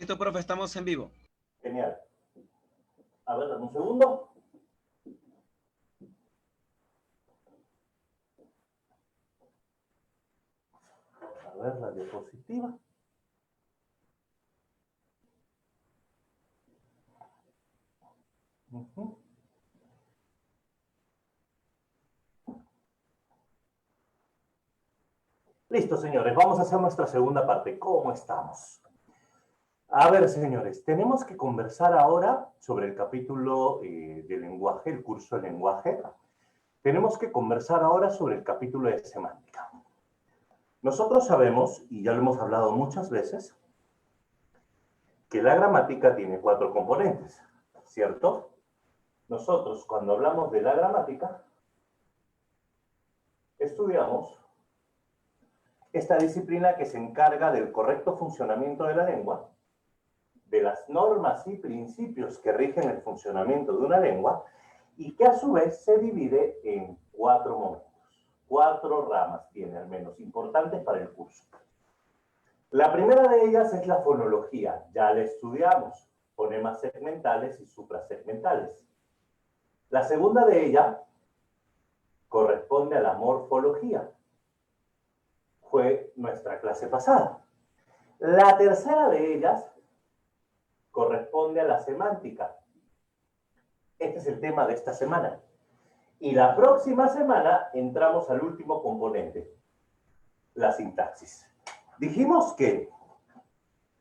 Listo, profe, estamos en vivo. Genial. A ver, dame un segundo. A ver la diapositiva. Listo, señores. Vamos a hacer nuestra segunda parte. ¿Cómo estamos? A ver, señores. Tenemos que conversar ahora sobre el capítulo de lenguaje, el curso de lenguaje. Tenemos que conversar ahora sobre el capítulo de semántica. Nosotros sabemos, y ya lo hemos hablado muchas veces, que la gramática tiene 4 componentes, ¿cierto? Nosotros, cuando hablamos de la gramática, estudiamos esta disciplina que se encarga del correcto funcionamiento de la lengua, de las normas y principios que rigen el funcionamiento de una lengua, y que a su vez se divide en 4 momentos. 4 ramas tiene al menos importantes para el curso. La primera de ellas es la fonología, ya la estudiamos, fonemas segmentales y suprasegmentales. La segunda de ellas corresponde a la morfología, fue nuestra clase pasada. La tercera de ellas corresponde a la semántica. Este es el tema de esta semana. Y la próxima semana entramos al último componente, la sintaxis. Dijimos que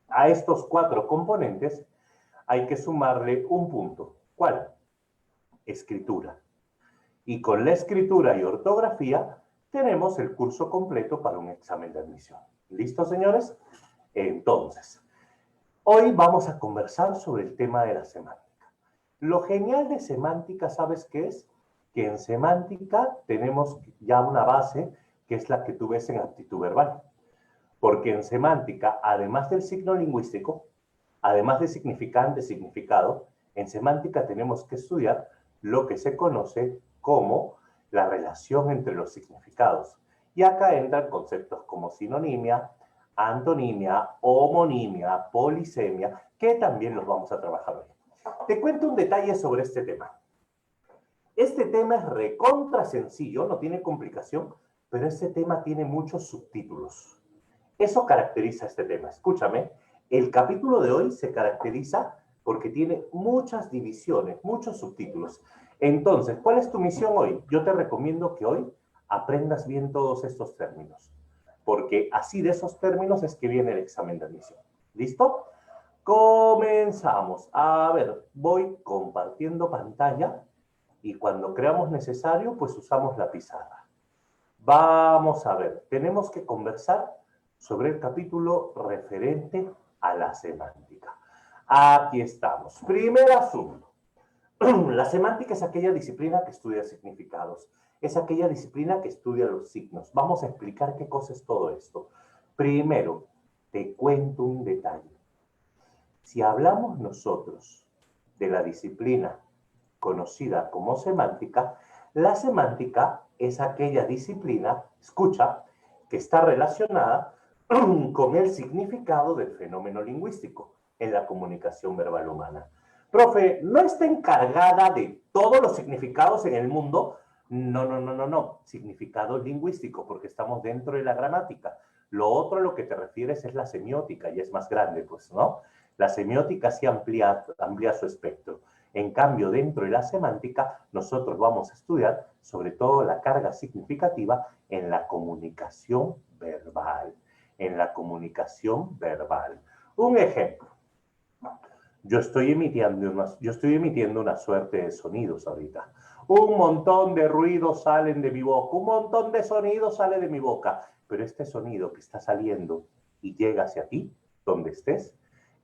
a estos 4 componentes hay que sumarle un punto. ¿Cuál? Escritura. Y con la escritura y ortografía tenemos el curso completo para un examen de admisión. ¿Listo, señores? Entonces, hoy vamos a conversar sobre el tema de la semántica. Lo genial de semántica, ¿sabes qué es? Que en semántica tenemos ya una base que es la que tú ves en aptitud verbal. Porque en semántica, además del signo lingüístico, además de significante, significado, en semántica tenemos que estudiar lo que se conoce como la relación entre los significados. Y acá entran conceptos como sinonimia, antonimia, homonimia, polisemia, que también los vamos a trabajar hoy. Te cuento un detalle sobre este tema. Este tema es recontra sencillo, no tiene complicación, pero este tema tiene muchos subtítulos. Eso caracteriza este tema. Escúchame, el capítulo de hoy se caracteriza porque tiene muchas divisiones, muchos subtítulos. Entonces, ¿cuál es tu misión hoy? Yo te recomiendo que hoy aprendas bien todos estos términos, porque así de esos términos es que viene el examen de admisión. ¿Listo? Comenzamos. A ver, voy compartiendo pantalla y cuando creamos necesario, pues usamos la pizarra. Vamos a ver, tenemos que conversar sobre el capítulo referente a la semántica. Aquí estamos. Primer asunto. La semántica es aquella disciplina que estudia significados. Es aquella disciplina que estudia los signos. Vamos a explicar qué cosa es todo esto. Primero, te cuento un detalle. Si hablamos nosotros de la disciplina conocida como semántica, la semántica es aquella disciplina, escucha, que está relacionada con el significado del fenómeno lingüístico en la comunicación verbal humana. Profe, ¿no está encargada de todos los significados en el mundo? No. Significado lingüístico, porque estamos dentro de la gramática. Lo otro a lo que te refieres es la semiótica, y es más grande, pues, ¿no? La semiótica sí amplía su espectro. En cambio, dentro de la semántica, nosotros vamos a estudiar sobre todo la carga significativa en la comunicación verbal. En la comunicación verbal. Un ejemplo. Yo estoy emitiendo una suerte de sonidos ahorita. Un montón de ruidos salen de mi boca, un montón de sonidos sale de mi boca, pero este sonido que está saliendo y llega hacia ti, donde estés,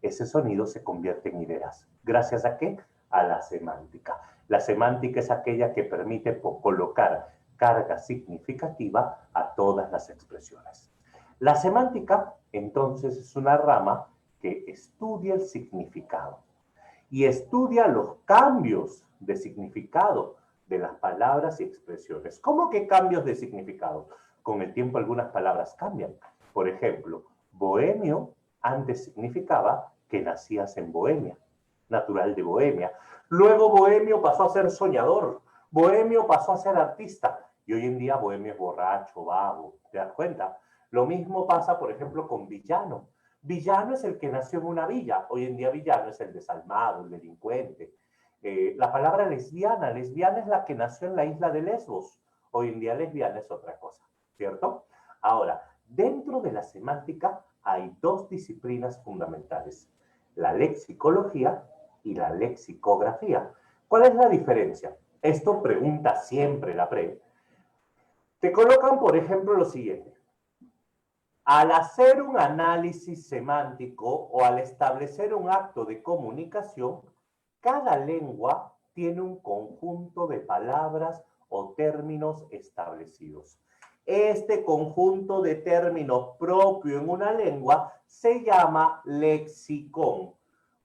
ese sonido se convierte en ideas. ¿Gracias a qué? A la semántica. La semántica es aquella que permite colocar carga significativa a todas las expresiones. La semántica, entonces, es una rama que estudia el significado y estudia los cambios de significado de las palabras y expresiones. ¿Cómo que cambios de significado? Con el tiempo algunas palabras cambian. Por ejemplo, bohemio antes significaba que nacías en Bohemia, natural de Bohemia. Luego Bohemio pasó a ser soñador, Bohemio pasó a ser artista, y hoy en día Bohemio es borracho, vago, ¿te das cuenta? Lo mismo pasa, por ejemplo, con Villano. Villano es el que nació en una villa, hoy en día Villano es el desalmado, el delincuente. La palabra lesbiana, lesbiana es la que nació en la isla de Lesbos, hoy en día lesbiana es otra cosa, ¿cierto? Ahora, dentro de la semántica hay dos disciplinas fundamentales, la lexicología y la lexicografía. ¿Cuál es la diferencia? Esto pregunta siempre la PRE. Te colocan, por ejemplo, lo siguiente. Al hacer un análisis semántico o al establecer un acto de comunicación, cada lengua tiene un conjunto de palabras o términos establecidos. Este conjunto de términos propio en una lengua se llama lexicón.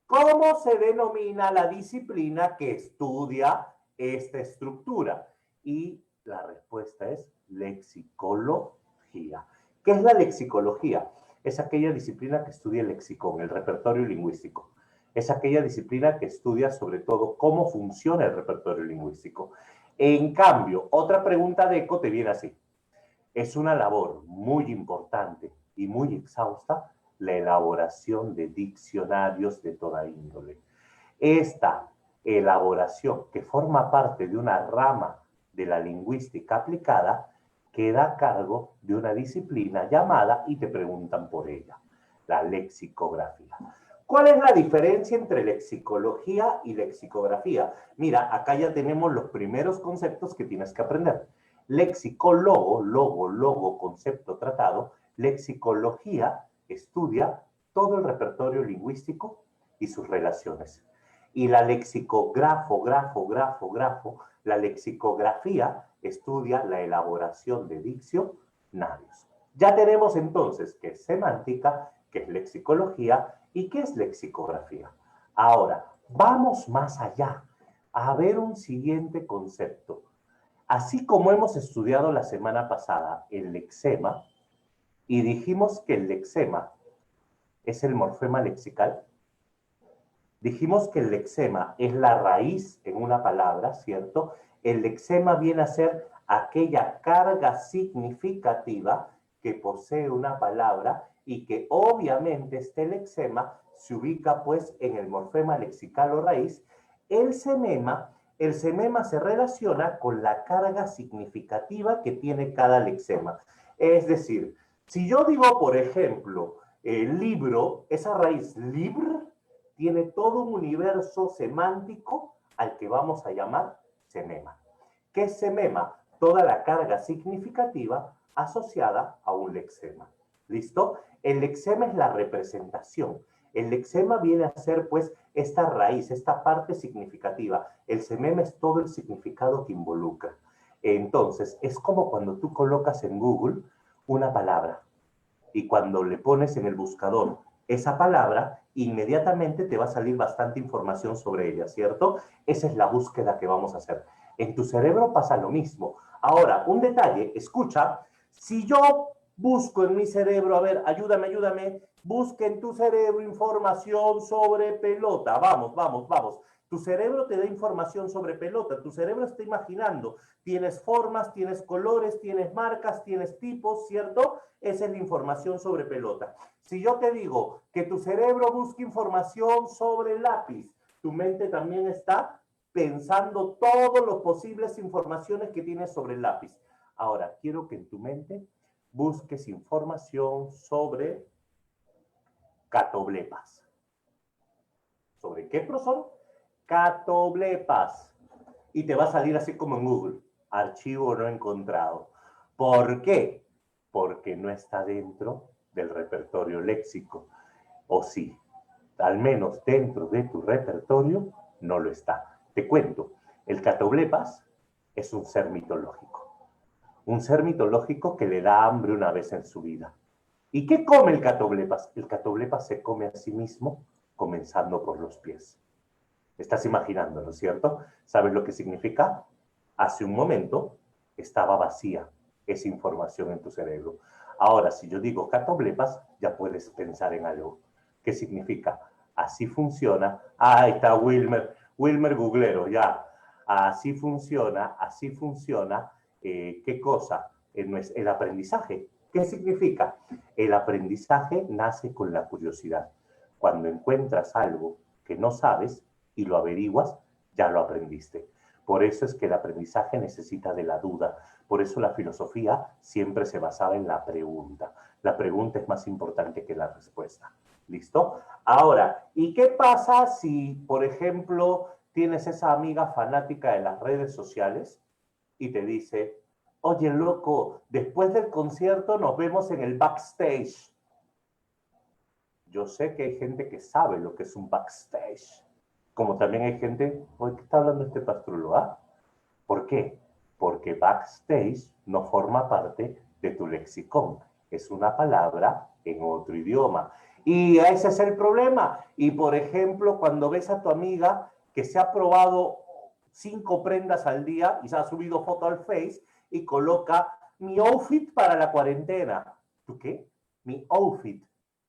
¿Cómo se denomina la disciplina que estudia esta estructura? Y la respuesta es lexicología. ¿Qué es la lexicología? Es aquella disciplina que estudia el lexicón, el repertorio lingüístico. Es aquella disciplina que estudia sobre todo cómo funciona el repertorio lingüístico. En cambio, otra pregunta de ECO te viene así. Es una labor muy importante y muy exhausta la elaboración de diccionarios de toda índole. Esta elaboración, que forma parte de una rama de la lingüística aplicada, queda a cargo de una disciplina llamada, y te preguntan por ella, la lexicografía. ¿Cuál es la diferencia entre lexicología y lexicografía? Mira, acá ya tenemos los primeros conceptos que tienes que aprender. Lexicólogo, logo, concepto, tratado. Lexicología estudia todo el repertorio lingüístico y sus relaciones. Y la lexicografo, la lexicografía estudia la elaboración de diccionarios. Ya tenemos entonces qué es semántica, qué es lexicología y qué es lexicografía. Ahora, vamos más allá a ver un siguiente concepto. Así como hemos estudiado la semana pasada el lexema y dijimos que el lexema es el morfema lexical, dijimos que el lexema es la raíz en una palabra, ¿cierto? El lexema viene a ser aquella carga significativa que posee una palabra y que obviamente este lexema se ubica pues en el morfema lexical o raíz. El semema se relaciona con la carga significativa que tiene cada lexema. Es decir, si yo digo, por ejemplo, libro, esa raíz libr tiene todo un universo semántico al que vamos a llamar semema. ¿Qué es semema? Toda la carga significativa asociada a un lexema. ¿Listo? El lexema es la representación. El lexema viene a ser, pues, esta raíz, esta parte significativa. El semema es todo el significado que involucra. Entonces, es como cuando tú colocas en Google una palabra y cuando le pones en el buscador esa palabra, inmediatamente te va a salir bastante información sobre ella, ¿cierto? Esa es la búsqueda que vamos a hacer. En tu cerebro pasa lo mismo. Ahora, un detalle, escucha, si yo busco en mi cerebro, a ver, ayúdame, busca en tu cerebro información sobre pelota, vamos. Tu cerebro te da información sobre pelota, tu cerebro está imaginando, tienes formas, tienes colores, tienes marcas, tienes tipos, ¿cierto? Esa es la información sobre pelota. Si yo te digo que tu cerebro busca información sobre lápiz, tu mente también está pensando todas las posibles informaciones que tienes sobre el lápiz. Ahora, quiero que en tu mente busques información sobre catoblepas. ¿Sobre qué, profesor? Catoblepas. Y te va a salir así como en Google, archivo no encontrado. ¿Por qué? Porque no está dentro del repertorio léxico. O sí, al menos dentro de tu repertorio no lo está. Te cuento, el catoblepas es un ser mitológico. Un ser mitológico que le da hambre una vez en su vida. ¿Y qué come el catoblepas? El catoblepas se come a sí mismo, comenzando por los pies. Estás imaginando, ¿no es cierto? ¿Sabes lo que significa? Hace un momento estaba vacía esa información en tu cerebro. Ahora, si yo digo catoblepas, ya puedes pensar en algo. ¿Qué significa? así funciona. Ah, ahí está Wilmer, Wilmer Googlero, ya. Así funciona, ¿qué cosa? El aprendizaje. ¿Qué significa? El aprendizaje nace con la curiosidad. Cuando encuentras algo que no sabes y lo averiguas, ya lo aprendiste. Por eso es que el aprendizaje necesita de la duda. Por eso la filosofía siempre se basaba en la pregunta. La pregunta es más importante que la respuesta. ¿Listo? Ahora, ¿y qué pasa si, por ejemplo, tienes esa amiga fanática de las redes sociales y te dice, oye, loco, después del concierto nos vemos en el backstage? Yo sé que hay gente que sabe lo que es un backstage. Como también hay gente, oye, ¿qué está hablando este pastrulo? ¿Ah? ¿Por qué? Porque backstage no forma parte de tu lexicón. Es una palabra en otro idioma. Y ese es el problema. Y por ejemplo, cuando ves a tu amiga que se ha probado 5 prendas al día y se ha subido foto al Face y coloca mi outfit para la cuarentena. ¿Tú qué? Mi outfit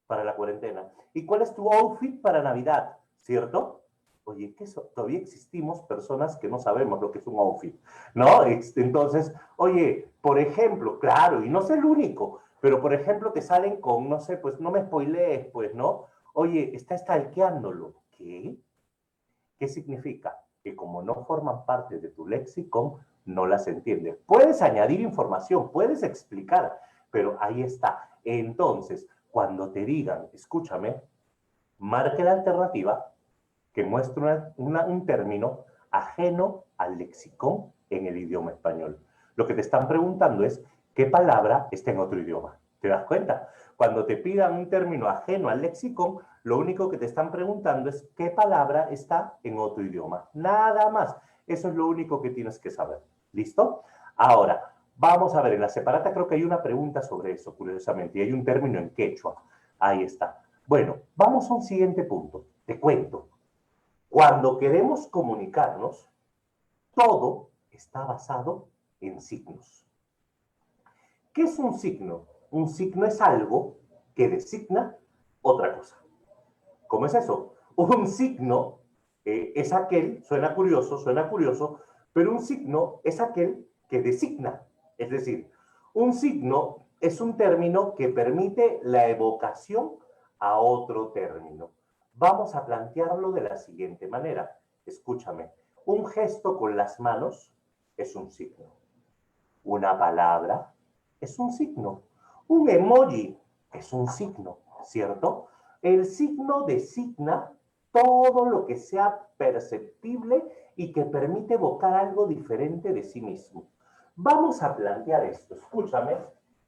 para la cuarentena. ¿Y cuál es tu outfit para Navidad? ¿Cierto? Oye, que todavía existimos personas que no sabemos lo que es un outfit, ¿no? Entonces, oye, por ejemplo, claro, y no es el único, pero por ejemplo te salen con, no sé, pues no me spoilees, pues, ¿no? Oye, está stalkeándolo. ¿Qué? ¿Qué significa? Que como no forman parte de tu léxico, no las entiendes. Puedes añadir información, puedes explicar, pero ahí está. Entonces, cuando te digan, escúchame, marque la alternativa que muestra un término ajeno al lexicón en el idioma español. Lo que te están preguntando es qué palabra está en otro idioma. ¿Te das cuenta? Cuando te pidan un término ajeno al lexicón, lo único que te están preguntando es qué palabra está en otro idioma. Nada más. Eso es lo único que tienes que saber. ¿Listo? Ahora, vamos a ver, en la separata creo que hay una pregunta sobre eso, curiosamente, y hay un término en quechua. Ahí está. Bueno, vamos a un siguiente punto. Te cuento. Cuando queremos comunicarnos, todo está basado en signos. ¿Qué es un signo? Un signo es algo que designa otra cosa. ¿Cómo es eso? Un signo es aquel, suena curioso, pero un signo es aquel que designa. Es decir, un signo es un término que permite la evocación a otro término. Vamos a plantearlo de la siguiente manera. Escúchame, un gesto con las manos es un signo. Una palabra es un signo. Un emoji es un signo, ¿cierto? El signo designa todo lo que sea perceptible y que permite evocar algo diferente de sí mismo. Vamos a plantear esto, escúchame,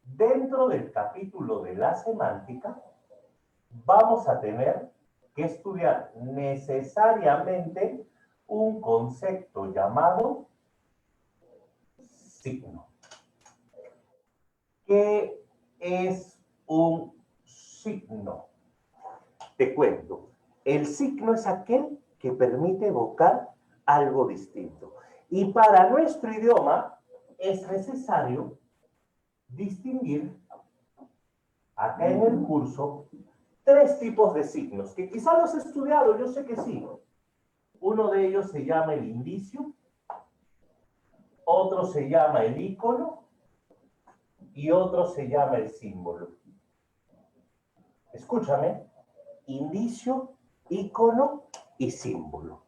dentro del capítulo de la semántica, vamos a tener que estudiar necesariamente un concepto llamado signo. ¿Qué es un signo? Te cuento. El signo es aquel que permite evocar algo distinto. Y para nuestro idioma es necesario distinguir, acá en el curso, 3 tipos de signos, que quizá los he estudiado, yo sé que sí. Uno de ellos se llama el indicio, otro se llama el ícono y otro se llama el símbolo. Escúchame, indicio, ícono y símbolo.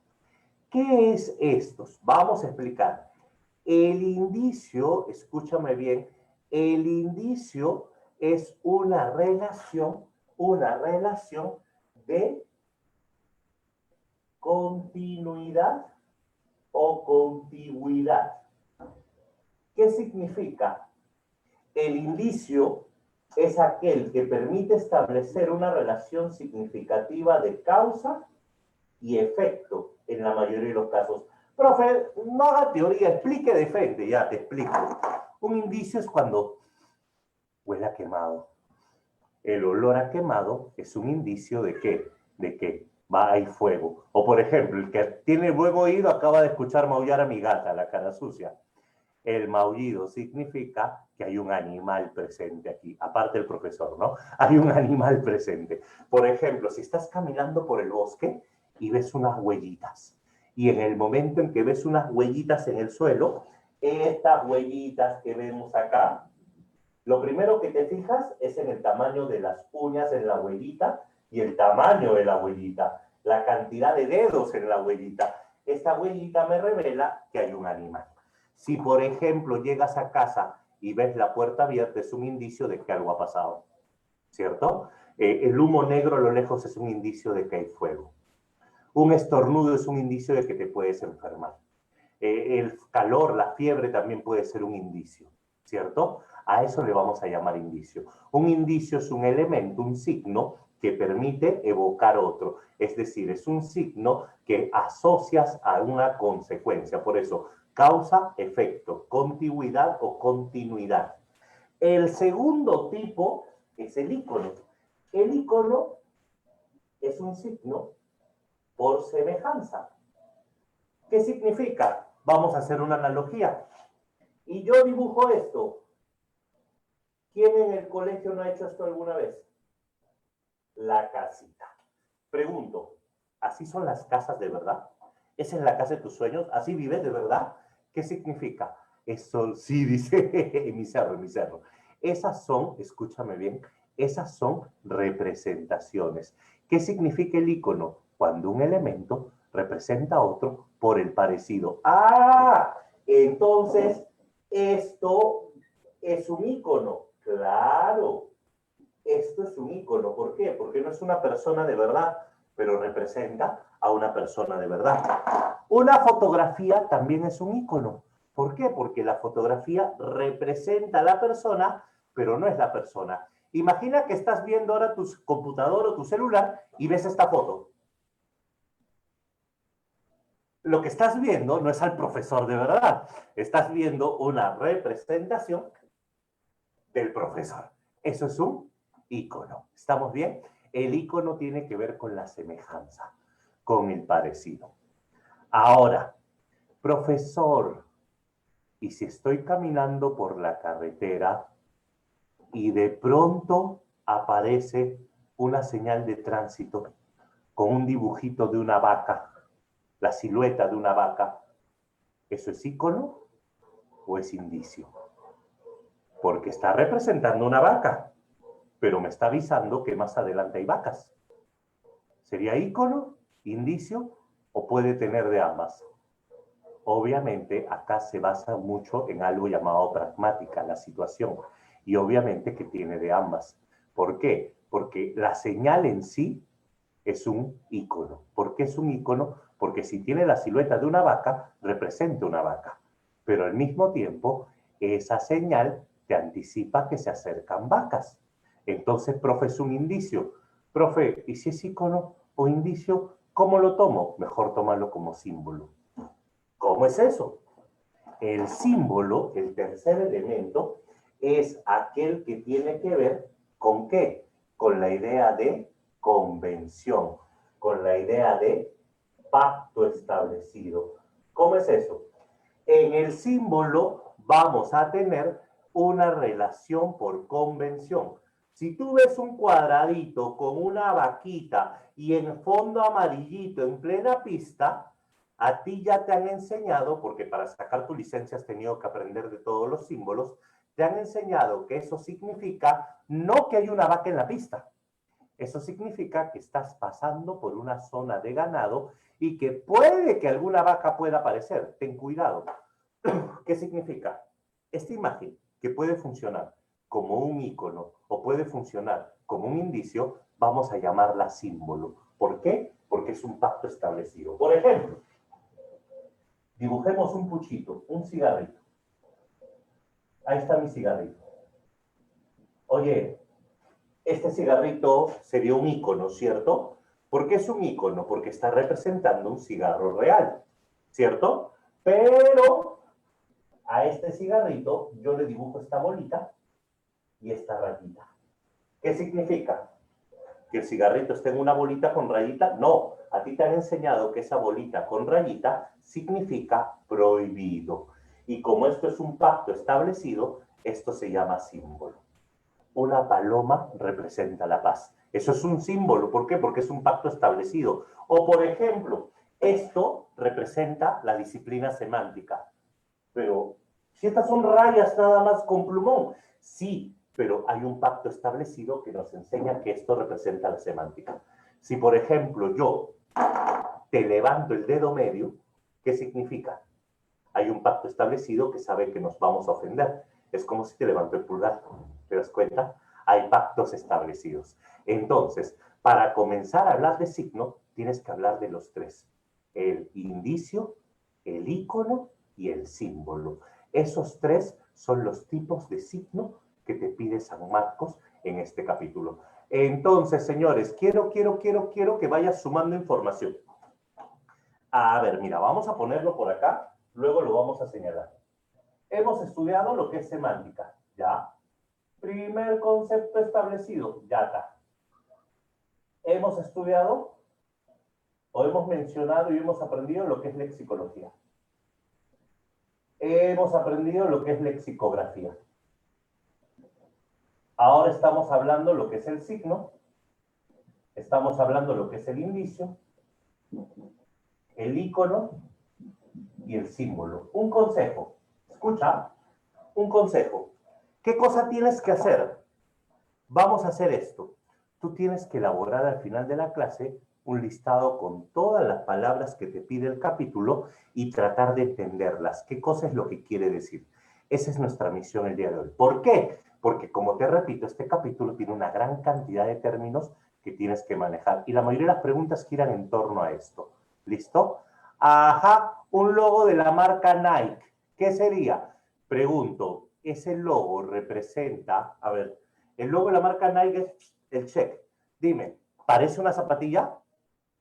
¿Qué es estos? Vamos a explicar. El indicio, escúchame bien, el indicio es una relación de continuidad o contigüidad. ¿Qué significa? El indicio es aquel que permite establecer una relación significativa de causa y efecto en la mayoría de los casos. Profe, no haga teoría, explique de frente, ya te explico. Un indicio es cuando huele a quemado. El olor a quemado es un indicio de que hay fuego. O por ejemplo, el que tiene buen oído acaba de escuchar maullar a mi gata, la cara sucia. El maullido significa que hay un animal presente aquí, aparte del profesor, ¿no? Hay un animal presente. Por ejemplo, si estás caminando por el bosque y ves unas huellitas, y en el momento en que ves unas huellitas en el suelo, estas huellitas que vemos acá, lo primero que te fijas es en el tamaño de las uñas en la huellita y el tamaño de la huellita, la cantidad de dedos en la huellita. Esta huellita me revela que hay un animal. Si, por ejemplo, llegas a casa y ves la puerta abierta, es un indicio de que algo ha pasado, ¿cierto? El humo negro a lo lejos es un indicio de que hay fuego. Un estornudo es un indicio de que te puedes enfermar. El calor, la fiebre también puede ser un indicio, ¿cierto? A eso le vamos a llamar indicio. Un indicio es un elemento, un signo que permite evocar otro. Es decir, es un signo que asocias a una consecuencia. Por eso, causa, efecto, contigüidad o continuidad. El segundo tipo es el ícono. El ícono es un signo por semejanza. ¿Qué significa? Vamos a hacer una analogía. Y yo dibujo esto. ¿Quién en el colegio no ha hecho esto alguna vez? La casita. Pregunto, ¿así son las casas de verdad? ¿Esa es la casa de tus sueños? ¿Así vives de verdad? ¿Qué significa? Eso sí, dice mi cerro. Esas son, escúchame bien, esas son representaciones. ¿Qué significa el icono? Cuando un elemento representa a otro por el parecido. ¡Ah! Entonces, esto es un icono. Claro, esto es un icono. ¿Por qué? Porque no es una persona de verdad, pero representa a una persona de verdad. Una fotografía también es un icono. ¿Por qué? Porque la fotografía representa a la persona, pero no es la persona. Imagina que estás viendo ahora tu computador o tu celular y ves esta foto. Lo que estás viendo no es al profesor de verdad. Estás viendo una representación del profesor. Eso es un icono. ¿Estamos bien? El icono tiene que ver con la semejanza, con el parecido. Ahora, profesor, y si estoy caminando por la carretera y de pronto aparece una señal de tránsito con un dibujito de una vaca, la silueta de una vaca, ¿eso es icono o es indicio? Porque está representando una vaca, pero me está avisando que más adelante hay vacas. ¿Sería icono, indicio o puede tener de ambas? Obviamente acá se basa mucho en algo llamado pragmática, la situación, y obviamente que tiene de ambas. ¿Por qué? Porque la señal en sí es un icono. ¿Por qué es un icono? Porque si tiene la silueta de una vaca, representa una vaca, pero al mismo tiempo esa señal te anticipa que se acercan vacas. Entonces, profe, es un indicio. Profe, ¿y si es icono o indicio? ¿Cómo lo tomo? Mejor tómalo como símbolo. ¿Cómo es eso? El símbolo, el tercer elemento, es aquel que tiene que ver con ¿qué? Con la idea de convención, con la idea de pacto establecido. ¿Cómo es eso? En el símbolo vamos a tener una relación por convención. Si tú ves un cuadradito con una vaquita y en fondo amarillito en plena pista, a ti ya te han enseñado, porque para sacar tu licencia has tenido que aprender de todos los símbolos, te han enseñado que eso significa no que hay una vaca en la pista. Eso significa que estás pasando por una zona de ganado y que puede que alguna vaca pueda aparecer. Ten cuidado. ¿Qué significa? Esta imagen que puede funcionar como un icono o puede funcionar como un indicio, vamos a llamarla símbolo. ¿Por qué? Porque es un pacto establecido. Por ejemplo, dibujemos un puchito, un cigarrito. Ahí está mi cigarrito. Oye, este cigarrito sería un icono, ¿cierto? ¿Por qué es un icono? Porque está representando un cigarro real, ¿cierto? Pero a este cigarrito yo le dibujo esta bolita y esta rayita. ¿Qué significa? ¿Que el cigarrito esté en una bolita con rayita? No, a ti te han enseñado que esa bolita con rayita significa prohibido. Y como esto es un pacto establecido, Esto se llama símbolo. Una paloma representa la paz. Eso es un símbolo. ¿Por qué? Porque es un pacto establecido. O, por ejemplo, esto representa la disciplina semántica. Pero, si estas son rayas nada más con plumón, sí, pero hay un pacto establecido que nos enseña que esto representa la semántica. Si, por ejemplo, yo te levanto el dedo medio, ¿qué significa? Hay un pacto establecido que sabe que nos vamos a ofender. Es como si te levanto el pulgar. ¿Te das cuenta? Hay pactos establecidos. Entonces, para comenzar a hablar de signo, tienes que hablar de los tres. El indicio, el ícono y el símbolo. Esos tres son los tipos de signo que te pide San Marcos en este capítulo. Entonces, señores, quiero que vayas sumando información. A ver, mira, vamos a ponerlo por acá, luego lo vamos a señalar. Hemos estudiado lo que es semántica, ¿ya? Primer concepto establecido, ya está. Hemos estudiado, o hemos mencionado y hemos aprendido lo que es lexicología. Hemos aprendido lo que es lexicografía. Ahora estamos hablando lo que es el signo, estamos hablando lo que es el indicio, el ícono y el símbolo. Un consejo, escucha, un consejo. ¿Qué cosa tienes que hacer? Vamos a hacer esto. Tú tienes que elaborar al final de la clase un listado con todas las palabras que te pide el capítulo y tratar de entenderlas. ¿Qué cosa es lo que quiere decir? Esa es nuestra misión el día de hoy. ¿Por qué? Porque, como te repito, este capítulo tiene una gran cantidad de términos que tienes que manejar y la mayoría de las preguntas giran en torno a esto. ¿Listo? Ajá, un logo de la marca Nike. ¿Qué sería? Pregunto, ese logo representa, a ver, el logo de la marca Nike es el check. Dime, ¿parece una zapatilla?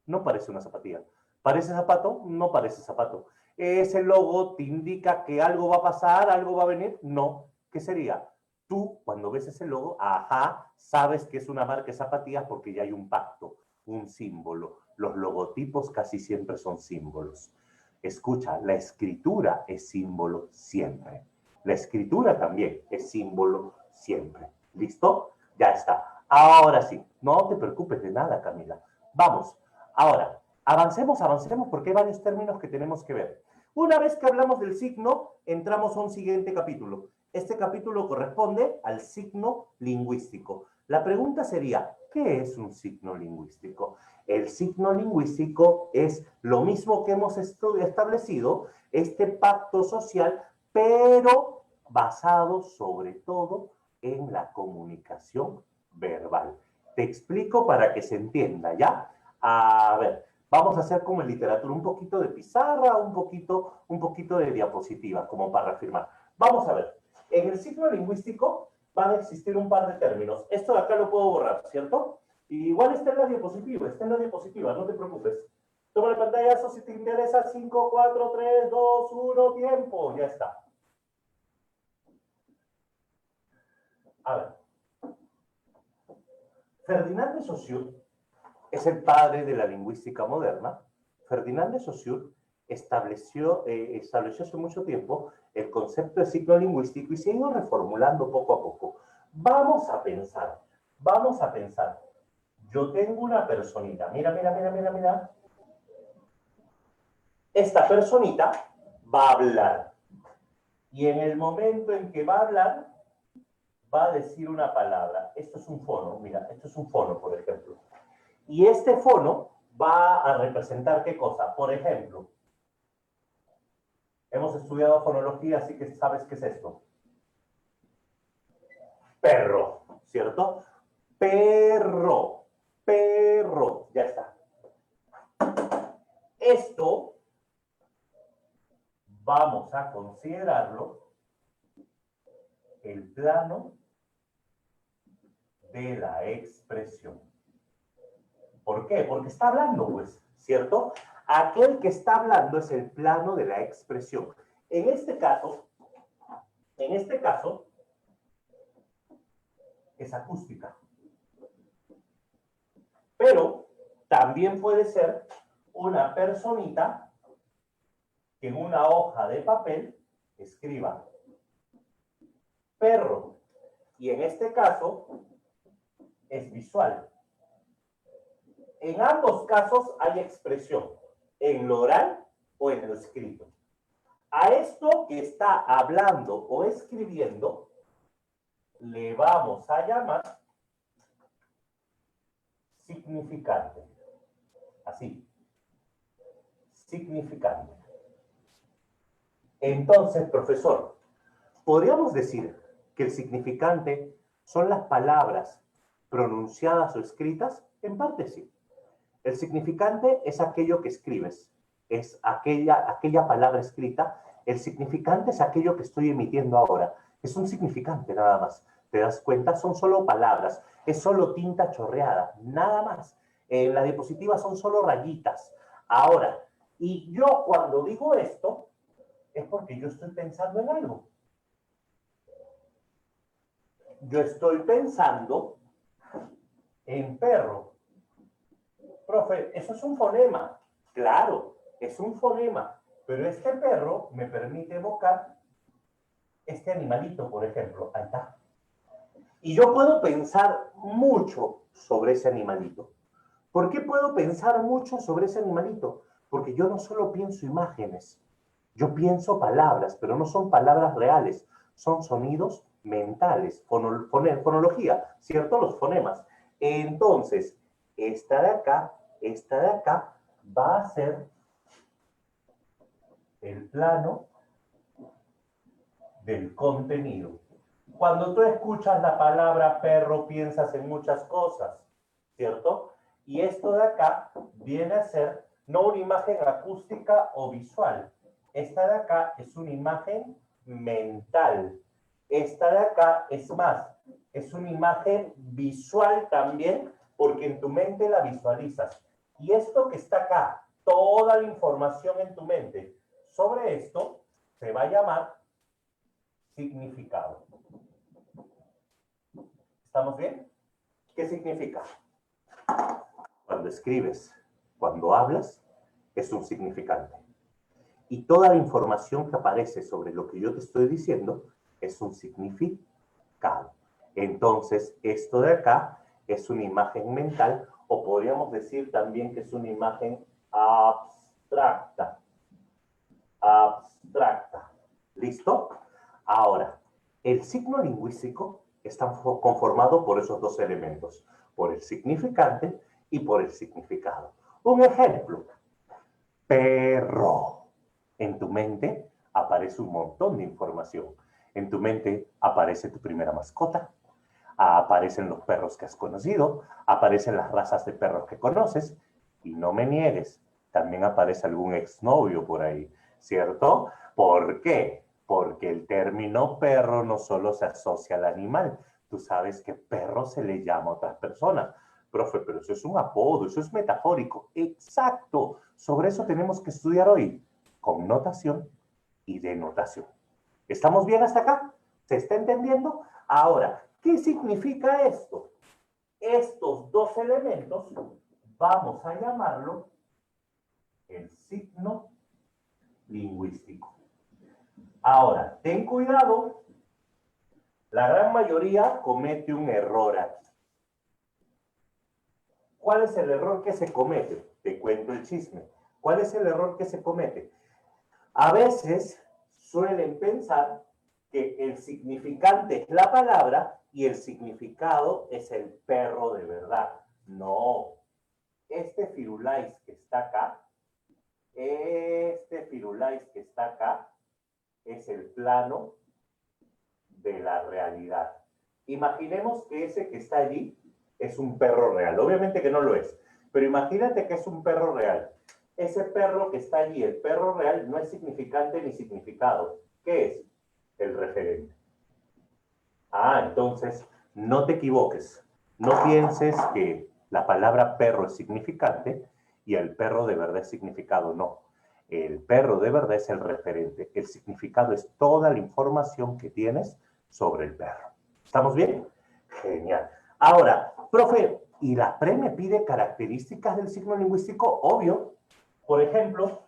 No parece una zapatilla. ¿Parece zapato? No parece zapato. ¿Ese logo te indica que algo va a pasar, algo va a venir? No. ¿Qué sería? Tú, cuando ves ese logo, ajá, sabes que es una marca de zapatillas porque ya hay un pacto, un símbolo. Los logotipos casi siempre son símbolos. Escucha, la escritura es símbolo siempre. La escritura también es símbolo siempre. ¿Listo? Ya está. Ahora sí, no te preocupes de nada, Camila. Vamos. Ahora, avancemos porque hay varios términos que tenemos que ver. Una vez que hablamos del signo, entramos a un siguiente capítulo. Este capítulo corresponde al signo lingüístico. La pregunta sería, ¿qué es un signo lingüístico? El signo lingüístico es lo mismo que hemos establecido, este pacto social, pero basado sobre todo en la comunicación verbal. Te explico para que se entienda, ¿ya? A ver, vamos a hacer como en literatura, un poquito de pizarra, un poquito de diapositiva, como para reafirmar. Vamos a ver, en el signo lingüístico van a existir un par de términos. Esto de acá lo puedo borrar, ¿cierto? Y igual está en la diapositiva, no te preocupes. Toma el pantallazo si te interesa. 5, 4, 3, 2, 1, tiempo. Ya está. A ver. Ferdinand de Saussure es el padre de la lingüística moderna. Ferdinand de Saussure estableció hace mucho tiempo el concepto de signo lingüístico y se ha ido reformulando poco a poco. Vamos a pensar. Yo tengo una personita. Mira. Esta personita va a hablar. Y en el momento en que va a hablar, va a decir una palabra. Esto es un fono, mira, esto es un fono, por ejemplo. Y este fono va a representar ¿qué cosa? Por ejemplo, hemos estudiado fonología, así que sabes qué es esto. Perro, ¿cierto? Perro, ya está. Esto vamos a considerarlo el plano de la expresión. ¿Por qué? Porque está hablando, pues, ¿cierto? Aquel que está hablando es el plano de la expresión. En este caso, es acústica. Pero también puede ser una personita que en una hoja de papel escriba. perro. Y en este caso es visual. En ambos casos hay expresión, en lo oral o en lo escrito. A esto que está hablando o escribiendo le vamos a llamar significante. Así. Significante. Entonces, profesor, ¿podríamos decir que el significante son las palabras pronunciadas o escritas? En parte sí. El significante es aquello que escribes, es aquella palabra escrita. El significante es aquello que estoy emitiendo ahora. Es un significante nada más. ¿Te das cuenta? Son solo palabras, es solo tinta chorreada, nada más. En la diapositiva son solo rayitas. Ahora, y yo cuando digo esto, es porque yo estoy pensando en algo. Yo estoy pensando en perro. Profe, eso es un fonema. Claro, es un fonema. Pero este perro me permite evocar este animalito, por ejemplo. Ahí está. Y yo puedo pensar mucho sobre ese animalito. ¿Por qué puedo pensar mucho sobre ese animalito? Porque yo no solo pienso imágenes. Yo pienso palabras, pero no son palabras reales. Son sonidos mentales. Fonología, ¿cierto? Los fonemas. Entonces, esta de acá, va a ser el plano del contenido. Cuando tú escuchas la palabra perro, piensas en muchas cosas, ¿cierto? Y esto de acá viene a ser no una imagen acústica o visual. Esta de acá es una imagen mental. Esta de acá es más, es una imagen visual también, porque en tu mente la visualizas. Y esto que está acá, toda la información en tu mente sobre esto, se va a llamar significado. ¿Estamos bien? ¿Qué significa? Cuando escribes, cuando hablas, es un significante. Y toda la información que aparece sobre lo que yo te estoy diciendo es un significado. Entonces, esto de acá es una imagen mental, o podríamos decir también que es una imagen abstracta. Abstracta. ¿Listo? Ahora, el signo lingüístico está conformado por esos dos elementos, por el significante y por el significado. Un ejemplo, perro. En tu mente aparece un montón de información. En tu mente aparece tu primera mascota, aparecen los perros que has conocido, aparecen las razas de perros que conoces, y no me niegues, también aparece algún exnovio por ahí, ¿cierto? ¿Por qué? Porque el término perro no solo se asocia al animal. Tú sabes que perro se le llama a otras personas. Profe, pero eso es un apodo, eso es metafórico. Exacto. Sobre eso tenemos que estudiar hoy. Connotación y denotación. ¿Estamos bien hasta acá? ¿Se está entendiendo? Ahora, ¿qué significa esto? Estos dos elementos vamos a llamarlo el signo lingüístico. Ahora, ten cuidado, la gran mayoría comete un error aquí. ¿Cuál es el error que se comete? Te cuento el chisme. ¿Cuál es el error que se comete? A veces suelen pensar que el significante es la palabra y el significado es el perro de verdad. No. Este Firulais que está acá, es el plano de la realidad. Imaginemos que ese que está allí es un perro real. Obviamente que no lo es, pero imagínate que es un perro real. Ese perro que está allí, el perro real, no es significante ni significado. ¿Qué es? El referente. Ah, entonces, no te equivoques. No pienses que la palabra perro es significante y el perro de verdad es significado. No. El perro de verdad es el referente. El significado es toda la información que tienes sobre el perro. ¿Estamos bien? Genial. Ahora, profe, ¿y la PRE me pide características del signo lingüístico? Obvio. Por ejemplo,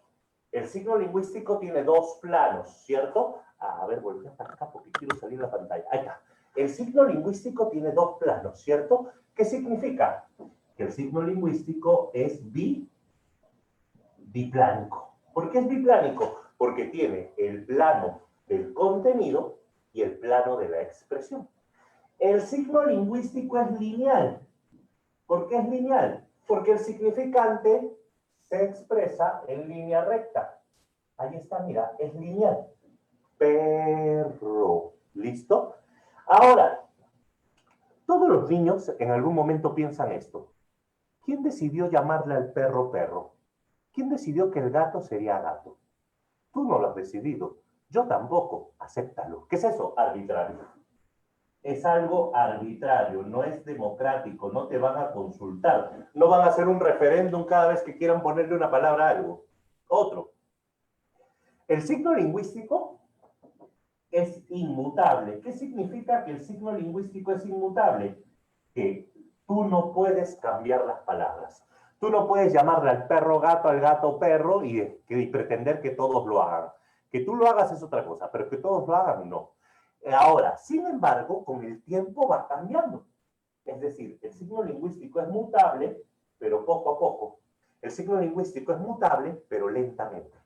El signo lingüístico tiene dos planos, ¿cierto? A ver, volví hasta acá porque quiero salir de la pantalla. Ahí está. El signo lingüístico tiene dos planos, ¿cierto? ¿Qué significa? Que el signo lingüístico es biplánico. ¿Por qué es biplánico? Porque tiene el plano del contenido y el plano de la expresión. El signo lingüístico es lineal. ¿Por qué es lineal? Porque el significante se expresa en línea recta. Ahí está, mira, es lineal. Perro. ¿Listo? Ahora, todos los niños en algún momento piensan esto. ¿Quién decidió llamarle al perro perro? ¿Quién decidió que el gato sería gato? Tú no lo has decidido. Yo tampoco. Acéptalo. ¿Qué es eso? Arbitrario. Es algo arbitrario, no es democrático, no te van a consultar, no van a hacer un referéndum cada vez que quieran ponerle una palabra a algo. Otro. El signo lingüístico es inmutable. ¿Qué significa que el signo lingüístico es inmutable? Que tú no puedes cambiar las palabras. Tú no puedes llamarle al gato perro y pretender que todos lo hagan. Que tú lo hagas es otra cosa, pero que todos lo hagan, no. Ahora, sin embargo, con el tiempo va cambiando. Es decir, el signo lingüístico es mutable, pero poco a poco. El signo lingüístico es mutable, pero lentamente.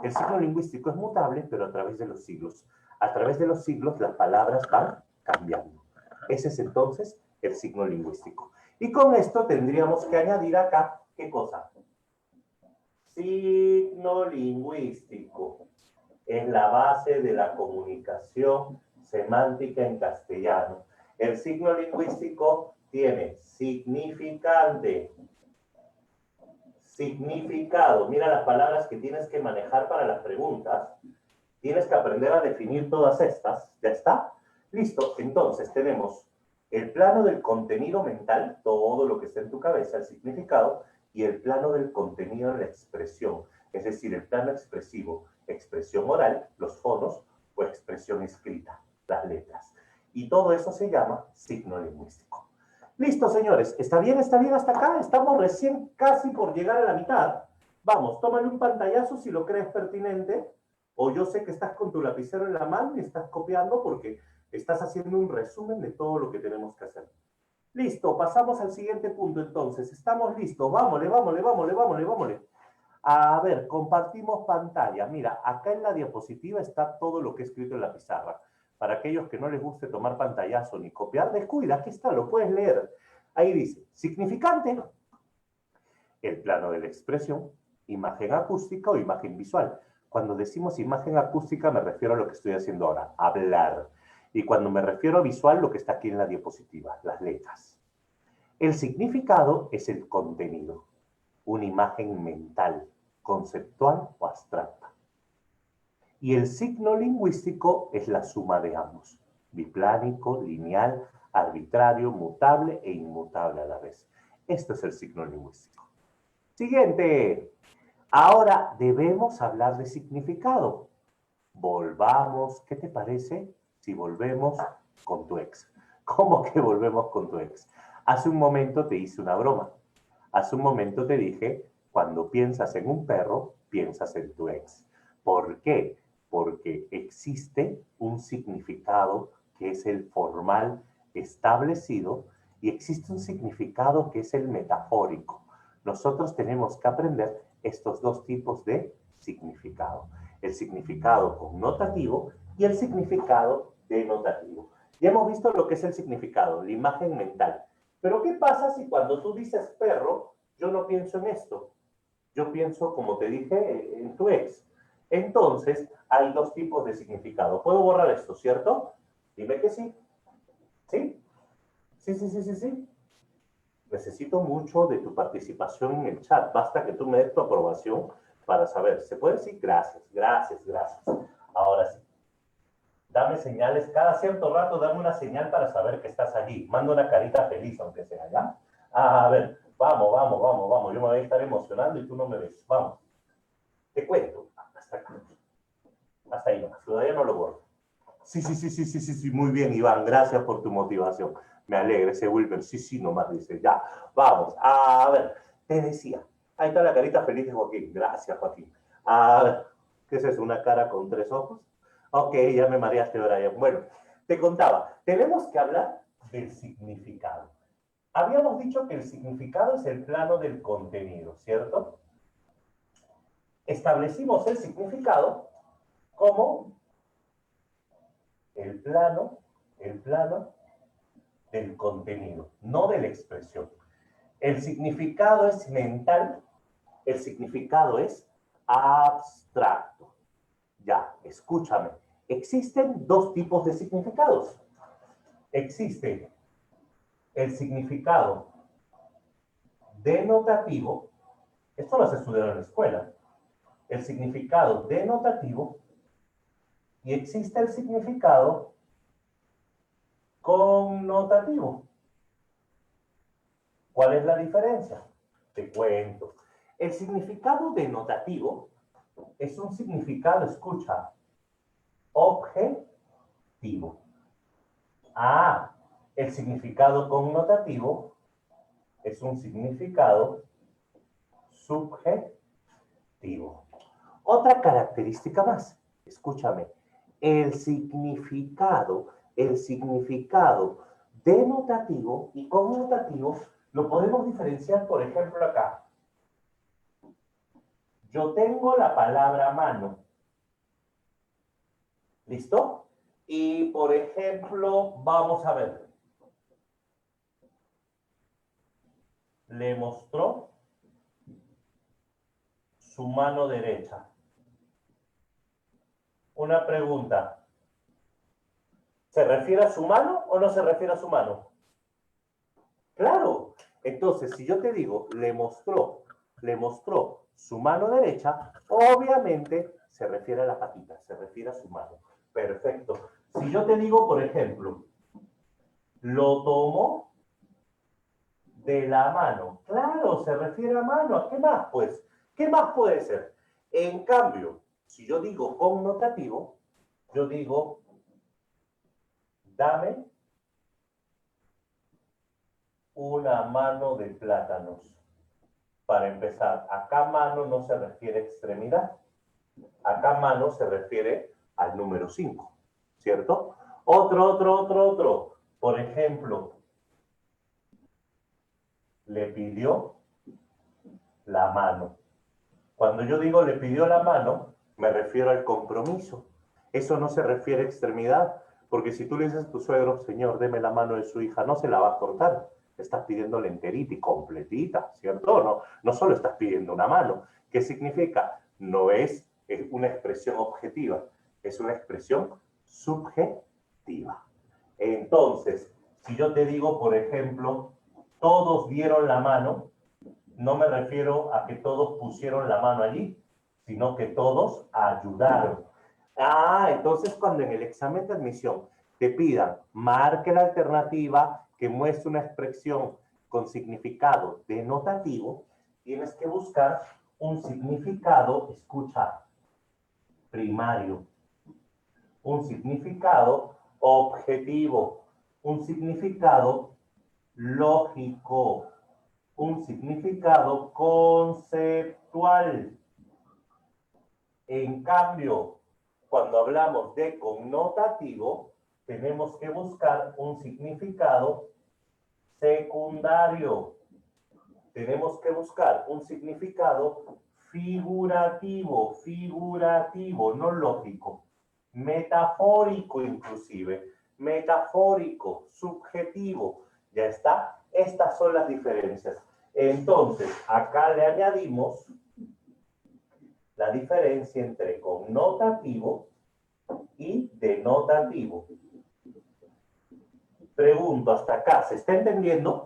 El signo lingüístico es mutable, pero a través de los siglos. A través de los siglos las palabras van cambiando. Ese es entonces el signo lingüístico. Y con esto tendríamos que añadir acá, ¿qué cosa? Signo lingüístico. Es la base de la comunicación semántica en castellano. El signo lingüístico tiene significante, significado. Mira las palabras que tienes que manejar para las preguntas. Tienes que aprender a definir todas estas. ¿Ya está? Listo. Entonces tenemos el plano del contenido mental, todo lo que está en tu cabeza, el significado, y el plano del contenido en la expresión, es decir, el plano expresivo, expresión oral, los fonos, o expresión escrita, las letras. Y todo eso se llama signo lingüístico. Listo, señores. ¿Está bien hasta acá? Estamos recién casi por llegar a la mitad. Vamos, tómale un pantallazo si lo crees pertinente, o yo sé que estás con tu lapicero en la mano y estás copiando porque estás haciendo un resumen de todo lo que tenemos que hacer. Listo, pasamos al siguiente punto entonces. Estamos listos. Vámonos. A ver, compartimos pantalla. Mira, acá en la diapositiva está todo lo que he escrito en la pizarra. Para aquellos que no les guste tomar pantallazo ni copiar, descuida, aquí está, lo puedes leer. Ahí dice, significante, el plano de la expresión, imagen acústica o imagen visual. Cuando decimos imagen acústica me refiero a lo que estoy haciendo ahora, hablar. Y cuando me refiero a visual, lo que está aquí en la diapositiva, las letras. El significado es el contenido, una imagen mental, conceptual o abstracta. Y el signo lingüístico es la suma de ambos, biplánico, lineal, arbitrario, mutable e inmutable a la vez. Esto es el signo lingüístico. Siguiente. Ahora debemos hablar de significado. Volvamos, ¿qué te parece si volvemos con tu ex? ¿Cómo que volvemos con tu ex? Hace un momento te hice una broma. Hace un momento te dije, cuando piensas en un perro, piensas en tu ex. ¿Por qué? Porque existe un significado que es el formal establecido y existe un significado que es el metafórico. Nosotros tenemos que aprender estos dos tipos de significado. El significado connotativo y el significado denotativo. Ya hemos visto lo que es el significado, la imagen mental. Pero ¿qué pasa si cuando tú dices perro, yo no pienso en esto? Yo pienso, como te dije, en tu ex. Entonces, hay dos tipos de significado. ¿Puedo borrar esto, cierto? Dime que sí. ¿Sí? Sí. Necesito mucho de tu participación en el chat. Basta que tú me des tu aprobación para saber. ¿Se puede decir? Gracias. Ahora sí. Dame señales. Cada cierto rato dame una señal para saber que estás allí. Manda una carita feliz, aunque sea, ¿ya? A ver, vamos. Yo me voy a estar emocionando y tú no me ves. Vamos. Te cuento. Hasta acá. Hasta ahí nomás. Todavía no lo borro. Sí. Muy bien, Iván. Gracias por tu motivación. Me alegra ese Wilber. Sí, nomás dice. Ya, vamos. A ver, te decía. Ahí está la carita feliz de Joaquín. Gracias, Joaquín. Ah, ¿qué es eso? ¿Una cara con tres ojos? Ok, ya me mareaste, Brian. Bueno, te contaba, tenemos que hablar del significado. Habíamos dicho que el significado es el plano del contenido, ¿cierto? Establecimos el significado como el plano del contenido, no de la expresión. El significado es mental, el significado es abstracto. Ya, escúchame. Existen dos tipos de significados. Existe el significado denotativo, esto lo has estudiado en la escuela, el significado denotativo, y existe el significado connotativo. ¿Cuál es la diferencia? Te cuento. El significado denotativo es un significado, escucha, objetivo. Ah, el significado connotativo es un significado subjetivo. Otra característica más, escúchame, el significado denotativo y connotativo lo podemos diferenciar, por ejemplo, acá. Yo tengo la palabra mano. ¿Listo? Y, por ejemplo, vamos a ver. Le mostró su mano derecha. Una pregunta. ¿Se refiere a su mano o no se refiere a su mano? Claro. Entonces, si yo te digo, le mostró su mano derecha, obviamente se refiere a la patita, se refiere a su mano. Perfecto. Si yo te digo, por ejemplo, lo tomó de la mano, claro, se refiere a mano. ¿A qué más, pues? ¿Qué más puede ser? En cambio, si yo digo connotativo, yo digo, dame una mano de plátanos. Para empezar, acá mano no se refiere a extremidad. Acá mano se refiere al número 5, ¿cierto? Otro. Por ejemplo, le pidió la mano. Cuando yo digo le pidió la mano, me refiero al compromiso. Eso no se refiere a extremidad, porque si tú le dices a tu suegro, señor, deme la mano de su hija, no se la va a cortar. Estás pidiéndole enterita y completita, ¿cierto? No solo estás pidiendo una mano. ¿Qué significa? No es una expresión objetiva, es una expresión subjetiva. Entonces, si yo te digo, por ejemplo, todos dieron la mano, no me refiero a que todos pusieron la mano allí, sino que todos ayudaron. Ah, entonces cuando en el examen de admisión te pidan, marque la alternativa que muestre una expresión con significado denotativo, tienes que buscar un significado, escucha, primario, un significado objetivo, un significado lógico, un significado conceptual. En cambio, cuando hablamos de connotativo, tenemos que buscar un significado secundario. Tenemos que buscar un significado figurativo, no lógico, metafórico inclusive, metafórico, subjetivo. Ya está. Estas son las diferencias. Entonces, acá le añadimos la diferencia entre connotativo y denotativo. Pregunto, hasta acá, ¿se está entendiendo?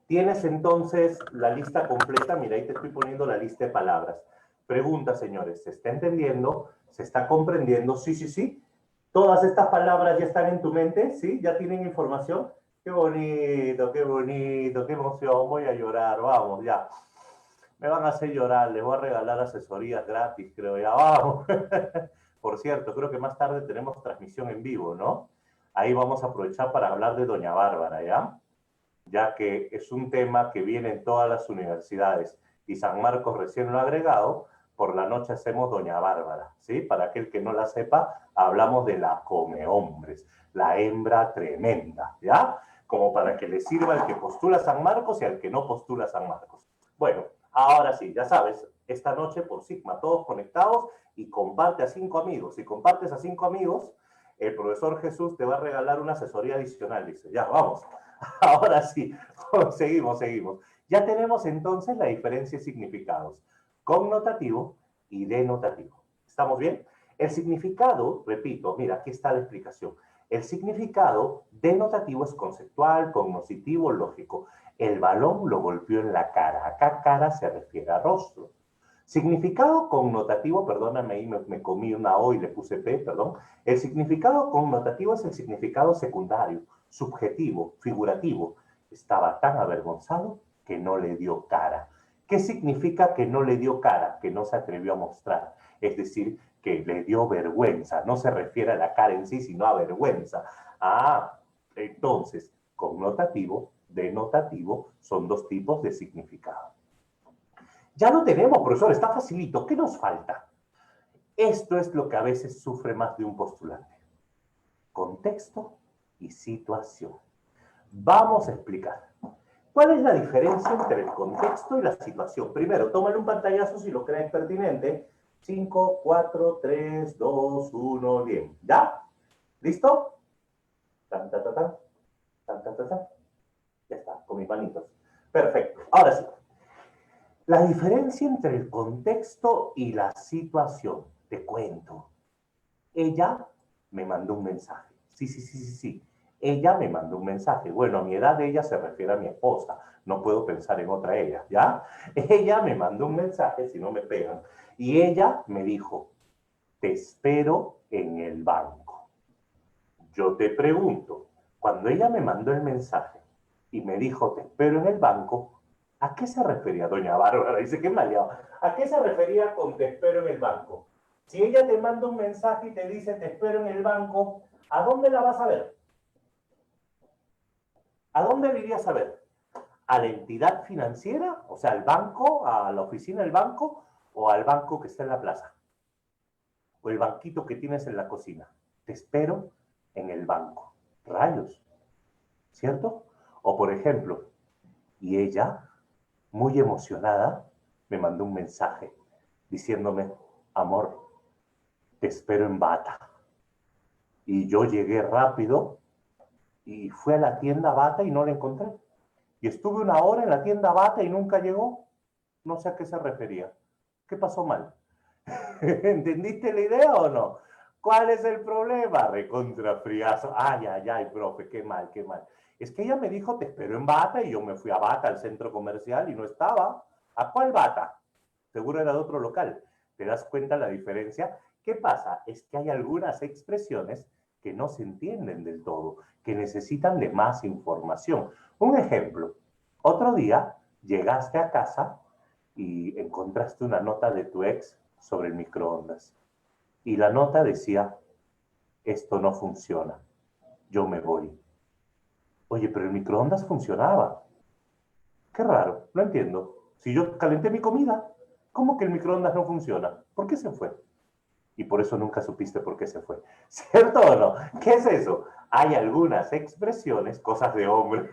Tienes entonces la lista completa. Mira, ahí te estoy poniendo la lista de palabras. Pregunta, señores, ¿se está entendiendo? ¿Se está comprendiendo? Sí. ¿Todas estas palabras ya están en tu mente? ¿Sí? ¿Ya tienen información? Qué bonito, qué emoción. Voy a llorar, vamos, ya. Me van a hacer llorar, les voy a regalar asesorías gratis, creo, ya vamos. Por cierto, creo que más tarde tenemos transmisión en vivo, ¿no? Ahí vamos a aprovechar para hablar de Doña Bárbara, ¿ya? Ya que es un tema que viene en todas las universidades y San Marcos recién lo ha agregado, por la noche hacemos Doña Bárbara, ¿sí? Para aquel que no la sepa, hablamos de la come hombres, la hembra tremenda, ¿ya? Como para que le sirva al que postula San Marcos y al que no postula San Marcos. Bueno, ahora sí, ya sabes, esta noche por Sigma, todos conectados y comparte a 5 amigos. Si compartes a 5 amigos, el profesor Jesús te va a regalar una asesoría adicional, dice. Ya, vamos. Ahora sí, seguimos. Ya tenemos entonces la diferencia de significados, connotativo y denotativo. ¿Estamos bien? El significado, repito, mira, aquí está la explicación. El significado denotativo es conceptual, cognoscitivo, lógico. El balón lo golpeó en la cara. Acá cara se refiere a rostro. Significado connotativo, perdóname, ahí me comí una O y le puse P, perdón. El significado connotativo es el significado secundario, subjetivo, figurativo. Estaba tan avergonzado que no le dio cara. ¿Qué significa que no le dio cara? Que no se atrevió a mostrar. Es decir, que le dio vergüenza. No se refiere a la cara en sí, sino a vergüenza. Ah, entonces, connotativo, denotativo, son dos tipos de significado. Ya lo tenemos, profesor, está facilito. ¿Qué nos falta? Esto es lo que a veces sufre más de un postulante. Contexto y situación. Vamos a explicar. ¿Cuál es la diferencia entre el contexto y la situación? Primero, tómale un pantallazo si lo crees pertinente. 5, 4, 3, 2, 1, bien. ¿Ya? ¿Listo? Tan, tan, tan, tan, tan, tan, tan, tan. Ya está, con mis manitos. Perfecto. Ahora sí. La diferencia entre el contexto y la situación. Te cuento. Ella me mandó un mensaje. Sí. Ella me mandó un mensaje. Bueno, a mi edad ella se refiere a mi esposa. No puedo pensar en otra ella, ¿ya? Ella me mandó un mensaje, si no me pegan. Y ella me dijo, te espero en el banco. Yo te pregunto, cuando ella me mandó el mensaje y me dijo, te espero en el banco, ¿a qué se refería doña Bárbara? Dice, qué maleado. ¿A qué se refería con te espero en el banco? Si ella te manda un mensaje y te dice, te espero en el banco, ¿a dónde la vas a ver? ¿A dónde le irías a ver? ¿A la entidad financiera? O sea, al banco, a la oficina del banco, o al banco que está en la plaza. O el banquito que tienes en la cocina. Te espero en el banco. Rayos, ¿cierto? O por ejemplo, y ella, muy emocionada, me mandó un mensaje diciéndome, amor, te espero en Bata. Y yo llegué rápido y fui a la tienda Bata y no la encontré. Y estuve una hora en la tienda Bata y nunca llegó. No sé a qué se refería. ¿Qué pasó mal? ¿Entendiste la idea o no? ¿Cuál es el problema? Recontra friazo. Ay, profe, qué mal, qué mal. Es que ella me dijo, te espero en Bata, y yo me fui a Bata, al centro comercial, y no estaba. ¿A cuál Bata? Seguro era de otro local. ¿Te das cuenta la diferencia? ¿Qué pasa? Es que hay algunas expresiones que no se entienden del todo, que necesitan de más información. Un ejemplo. Otro día llegaste a casa y encontraste una nota de tu ex sobre el microondas. Y la nota decía, esto no funciona, yo me voy. Oye, pero el microondas funcionaba. Qué raro, no entiendo. Si yo calenté mi comida, ¿cómo que el microondas no funciona? ¿Por qué se fue? Y por eso nunca supiste por qué se fue. ¿Cierto o no? ¿Qué es eso? Hay algunas expresiones, cosas de hombre.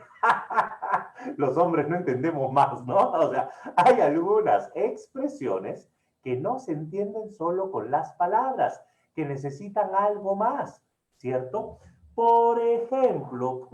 Los hombres no entendemos más, ¿no? O sea, hay algunas expresiones que no se entienden solo con las palabras, que necesitan algo más, ¿cierto? Por ejemplo,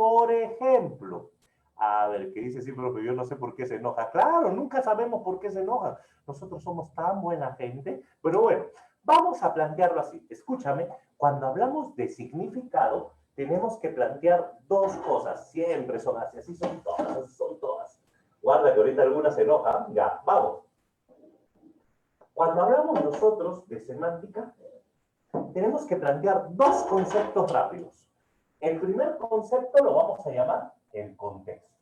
a ver, ¿qué dice? Sí, pero yo no sé por qué se enoja. Claro, nunca sabemos por qué se enoja. Nosotros somos tan buena gente, pero bueno, vamos a plantearlo así. Escúchame, cuando hablamos de significado, tenemos que plantear dos cosas. Siempre son así son todas, así son todas. Guarda que ahorita alguna se enoja. Ya, vamos. Cuando hablamos nosotros de semántica, tenemos que plantear dos conceptos rápidos. El primer concepto lo vamos a llamar el contexto.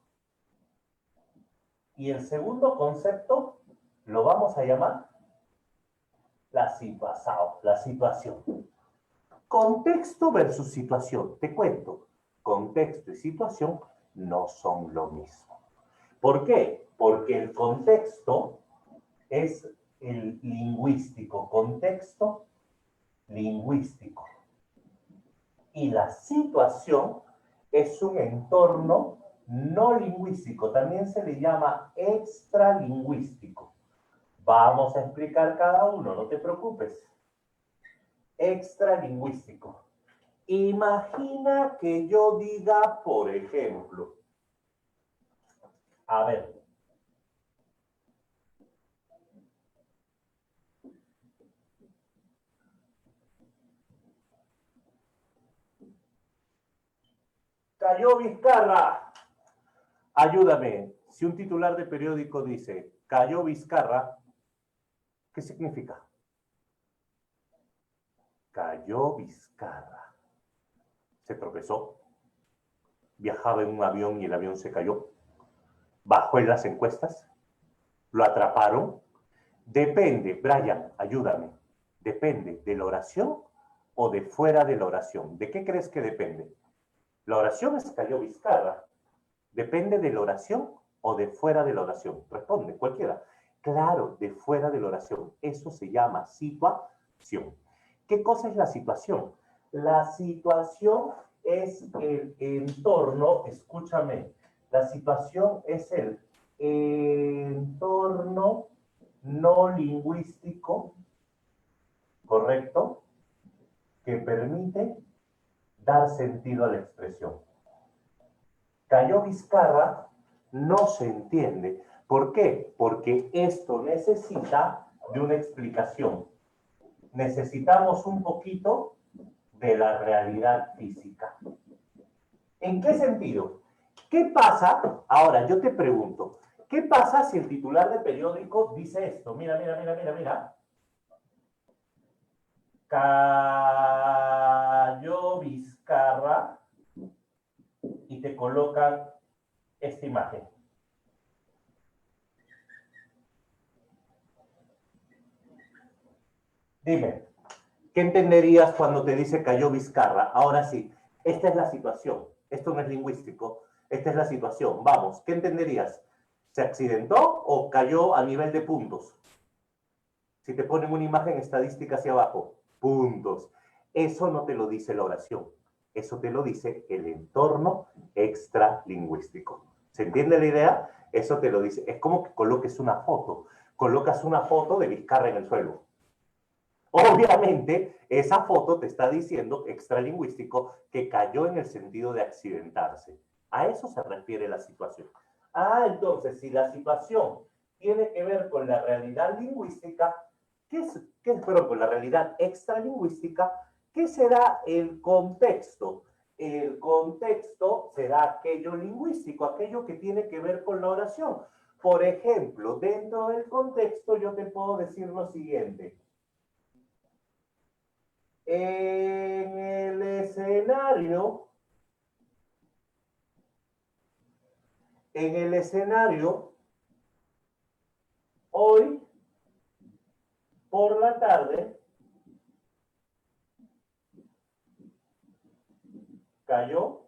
Y el segundo concepto lo vamos a llamar la situación. Contexto versus situación. Te cuento, contexto y situación no son lo mismo. ¿Por qué? Porque el contexto es el lingüístico, contexto lingüístico. Y la situación es un entorno no lingüístico, también se le llama extralingüístico. Vamos a explicar cada uno, no te preocupes. Extralingüístico. Imagina que yo diga, por ejemplo, a ver, cayó Vizcarra. Ayúdame. Si un titular de periódico dice, cayó Vizcarra, ¿qué significa? Cayó Vizcarra. Se tropezó. Viajaba en un avión y el avión se cayó. Bajó en las encuestas. Lo atraparon. Depende, Brian, ayúdame. ¿Depende de la oración o de fuera de la oración? ¿De qué crees que depende? La oración es cayó Vizcarra. ¿Depende de la oración o de fuera de la oración? Responde, cualquiera. Claro, de fuera de la oración. Eso se llama situación. ¿Qué cosa es la situación? La situación es el entorno, escúchame, la situación es el entorno no lingüístico, ¿correcto? Que permite dar sentido a la expresión. Cayó Vizcarra no se entiende. ¿Por qué? Porque esto necesita de una explicación. Necesitamos un poquito de la realidad física. ¿En qué sentido? ¿Qué pasa? Ahora, yo te pregunto, ¿qué pasa si el titular de periódico dice esto? Mira, mira, mira, mira, mira. Cayó Vizcarra y te colocan esta imagen. Dime, ¿qué entenderías cuando te dice cayó Vizcarra? Ahora sí, esta es la situación. Esto no es lingüístico. Esta es la situación. Vamos, ¿qué entenderías? ¿Se accidentó o cayó a nivel de puntos? Si te ponen una imagen estadística hacia abajo, puntos. Eso no te lo dice la oración. Eso te lo dice el entorno extralingüístico. ¿Se entiende la idea? Eso te lo dice. Es como que coloques una foto. Colocas una foto de Vizcarra en el suelo. Obviamente, esa foto te está diciendo, extralingüístico, que cayó en el sentido de accidentarse. A eso se refiere la situación. Entonces, si la situación tiene que ver con la realidad lingüística, pero con la realidad extralingüística, ¿qué será el contexto? El contexto será aquello lingüístico, aquello que tiene que ver con la oración. Por ejemplo, dentro del contexto yo te puedo decir lo siguiente. En el escenario, hoy por la tarde cayó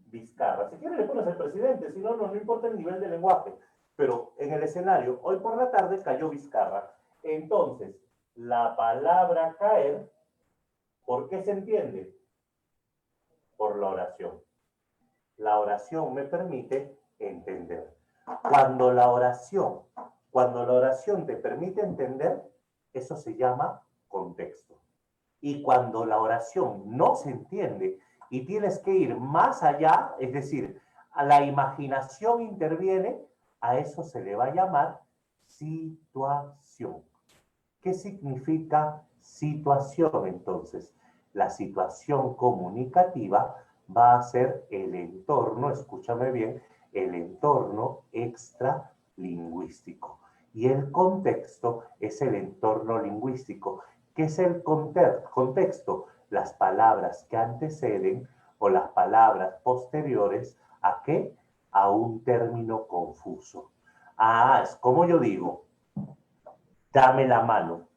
Vizcarra. Si quieres le pones al presidente, si no, no importa el nivel de lenguaje. Pero en el escenario, hoy por la tarde cayó Vizcarra. Entonces, la palabra caer, ¿por qué se entiende? Por la oración. La oración me permite entender. Cuando la oración te permite entender, eso se llama contexto. Y cuando la oración no se entiende y tienes que ir más allá, es decir, a la imaginación interviene, a eso se le va a llamar situación. ¿Qué significa situación entonces? La situación comunicativa va a ser el entorno, escúchame bien, el entorno extralingüístico. Y el contexto es el entorno lingüístico. ¿Qué es el contexto? Las palabras que anteceden o las palabras posteriores ¿a qué? A un término confuso. Es como yo digo, dame la mano.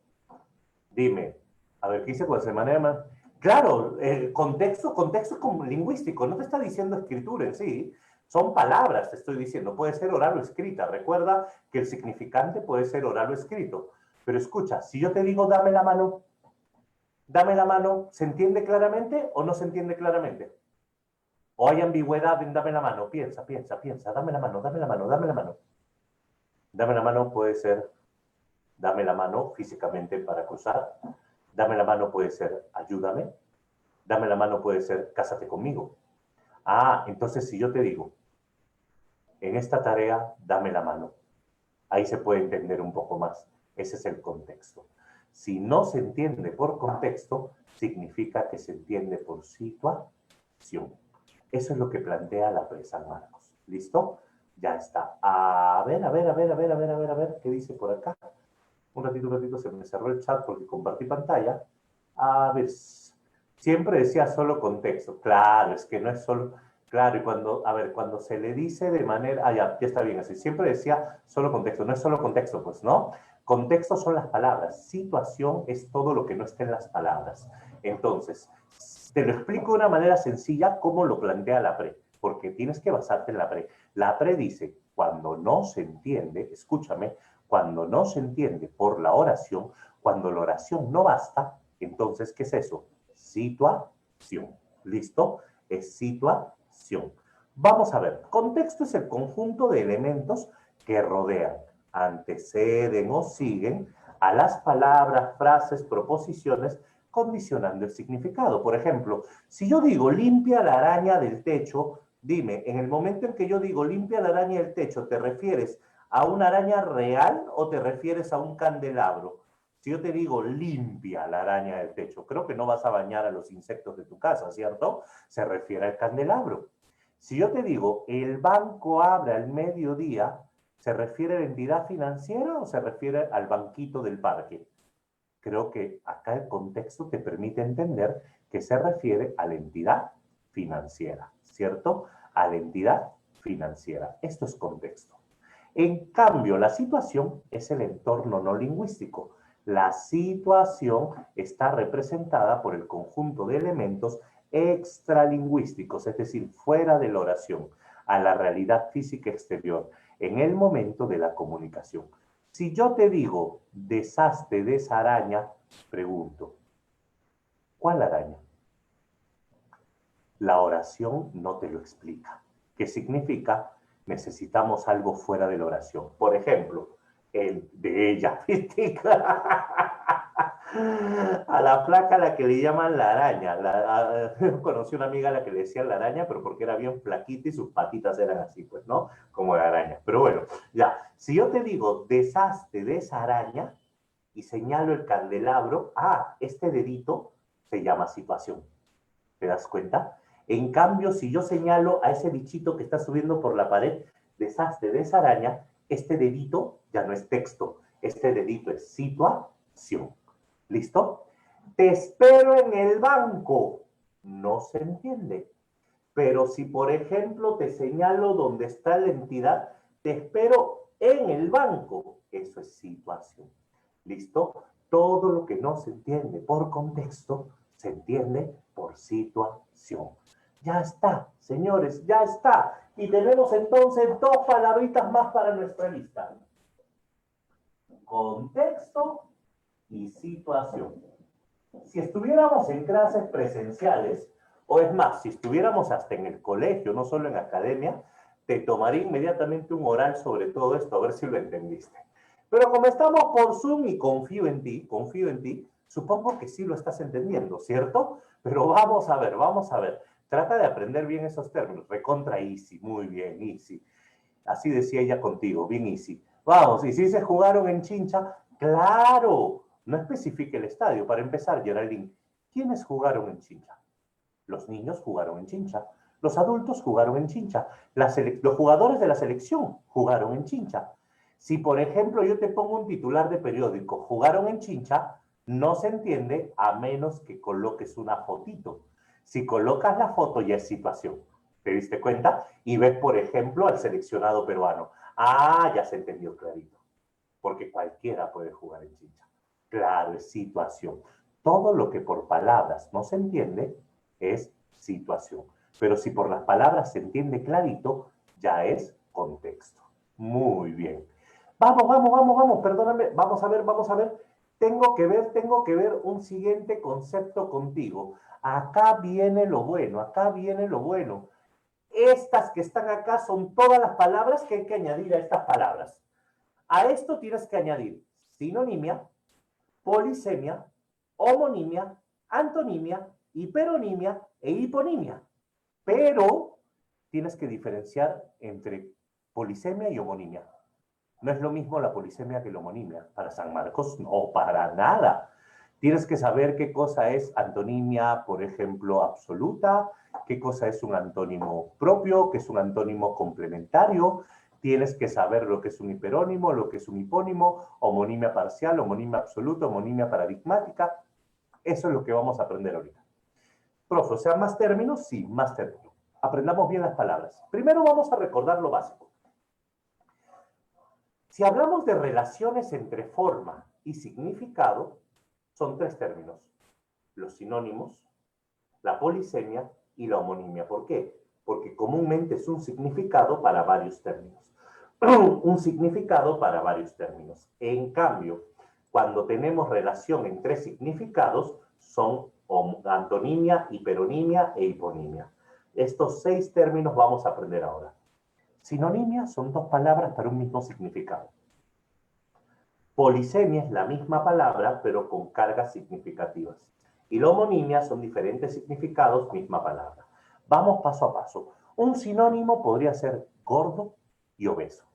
Dime, a ver, ¿qué hice con la semana de mano? Claro, el contexto es como lingüístico, no te está diciendo escritura en sí, Son palabras, te estoy diciendo. Puede ser oral o escrita. Recuerda que el significante puede ser oral o escrito. Pero escucha, si yo te digo dame la mano, ¿se entiende claramente o no se entiende claramente? ¿O hay ambigüedad en dame la mano? Piensa, dame la mano, dame la mano, dame la mano. Dame la mano puede ser dame la mano físicamente para cruzar. Dame la mano puede ser ayúdame. Dame la mano puede ser cásate conmigo. Ah, entonces si yo te digo, en esta tarea, dame la mano. Ahí se puede entender un poco más. Ese es el contexto. Si no se entiende por contexto, significa que se entiende por situación. Eso es lo que plantea la PRE San Marcos. ¿Listo? Ya está. A ver, ¿qué dice por acá? Un ratito, se me cerró el chat porque compartí pantalla. A ver, siempre decía solo contexto. Claro, es que no es solo... Claro, y cuando se le dice de manera... Ah, ya está bien así. Siempre decía solo contexto. No es solo contexto, pues, ¿no? Contexto son las palabras. Situación es todo lo que no esté en las palabras. Entonces, te lo explico de una manera sencilla cómo lo plantea la PRE, porque tienes que basarte en la PRE. La PRE dice, cuando no se entiende, escúchame, cuando no se entiende por la oración, cuando la oración no basta, entonces, ¿qué es eso? Situación. ¿Listo? Es situación. Vamos a ver, contexto es el conjunto de elementos que rodean, anteceden o siguen a las palabras, frases, proposiciones, condicionando el significado. Por ejemplo, si yo digo limpia la araña del techo, dime, en el momento en que yo digo limpia la araña del techo, ¿te refieres a una araña real o te refieres a un candelabro? Si yo te digo limpia la araña del techo, creo que no vas a bañar a los insectos de tu casa, ¿cierto? Se refiere al candelabro. Si yo te digo el banco abre al mediodía, ¿se refiere a la entidad financiera o se refiere al banquito del parque? Creo que acá el contexto te permite entender que se refiere a la entidad financiera, ¿cierto? A la entidad financiera. Esto es contexto. En cambio, la situación es el entorno no lingüístico. La situación está representada por el conjunto de elementos extralingüísticos, es decir, fuera de la oración, a la realidad física exterior, en el momento de la comunicación. Si yo te digo, deshazte de esa araña, pregunto, ¿cuál araña? La oración no te lo explica. ¿Qué significa? Necesitamos algo fuera de la oración. Por ejemplo, el de ella. A la flaca a la que le llaman la araña. Conocí una amiga a la que le decían la araña, pero porque era bien flaquita y sus patitas eran así, pues, ¿no? Como la araña. Pero bueno, ya. Si yo te digo, deshazte de esa araña y señalo el candelabro, este dedito se llama situación. ¿Te das cuenta? En cambio, si yo señalo a ese bichito que está subiendo por la pared, deshazte de esa araña, este dedito ya no es texto, este dedito es situación. ¿Listo? Te espero en el banco. No se entiende. Pero si, por ejemplo, te señalo dónde está la entidad, te espero en el banco. Eso es situación. ¿Listo? Todo lo que no se entiende por contexto, se entiende por situación. Ya está, señores, ya está. Y tenemos entonces dos palabritas más para nuestra lista. Contexto y situación. Si estuviéramos en clases presenciales, o es más, si estuviéramos hasta en el colegio, no solo en academia, te tomaría inmediatamente un oral sobre todo esto, a ver si lo entendiste. Pero como estamos por Zoom y confío en ti, supongo que sí lo estás entendiendo, ¿cierto? Pero vamos a ver. Trata de aprender bien esos términos. Recontra easy, muy bien, easy. Así decía ella contigo, bien easy. Vamos, y si se jugaron en Chincha, claro, no especifique el estadio. Para empezar, Geraldine, ¿quiénes jugaron en Chincha? Los niños jugaron en Chincha, los adultos jugaron en Chincha, los jugadores de la selección jugaron en Chincha. Si, por ejemplo, yo te pongo un titular de periódico, jugaron en Chincha, no se entiende a menos que coloques una fotito. Si colocas la foto ya es situación. ¿Te diste cuenta? Y ves, por ejemplo, al seleccionado peruano. Ya se entendió clarito. Porque cualquiera puede jugar en Chincha. Claro, es situación. Todo lo que por palabras no se entiende es situación. Pero si por las palabras se entiende clarito, ya es contexto. Muy bien. Vamos, perdóname, vamos a ver. Tengo que ver un siguiente concepto contigo. Acá viene lo bueno. Estas que están acá son todas las palabras que hay que añadir a estas palabras. A esto tienes que añadir sinonimia, polisemia, homonimia, antonimia, hiperonimia e hiponimia. Pero tienes que diferenciar entre polisemia y homonimia. No es lo mismo la polisemia que la homonimia. Para San Marcos, no, para nada. Tienes que saber qué cosa es antonimia, por ejemplo, absoluta, qué cosa es un antónimo propio, qué es un antónimo complementario. Tienes que saber lo que es un hiperónimo, lo que es un hipónimo, homonimia parcial, homonimia absoluta, homonimia paradigmática. Eso es lo que vamos a aprender ahorita. Profe, o sea, ¿más términos? Sí, más términos. Aprendamos bien las palabras. Primero vamos a recordar lo básico. Si hablamos de relaciones entre forma y significado, son tres términos. Los sinónimos, la polisemia y la homonimia. ¿Por qué? Porque comúnmente es un significado para varios términos. Un significado para varios términos. En cambio, cuando tenemos relación entre significados, son antonimia, hiperonimia e hiponimia. Estos 6 términos vamos a aprender ahora. Sinonimia son 2 palabras para un mismo significado. Polisemia es la misma palabra, pero con cargas significativas. Y la homonimia son diferentes significados, misma palabra. Vamos paso a paso. Un sinónimo podría ser gordo y obeso.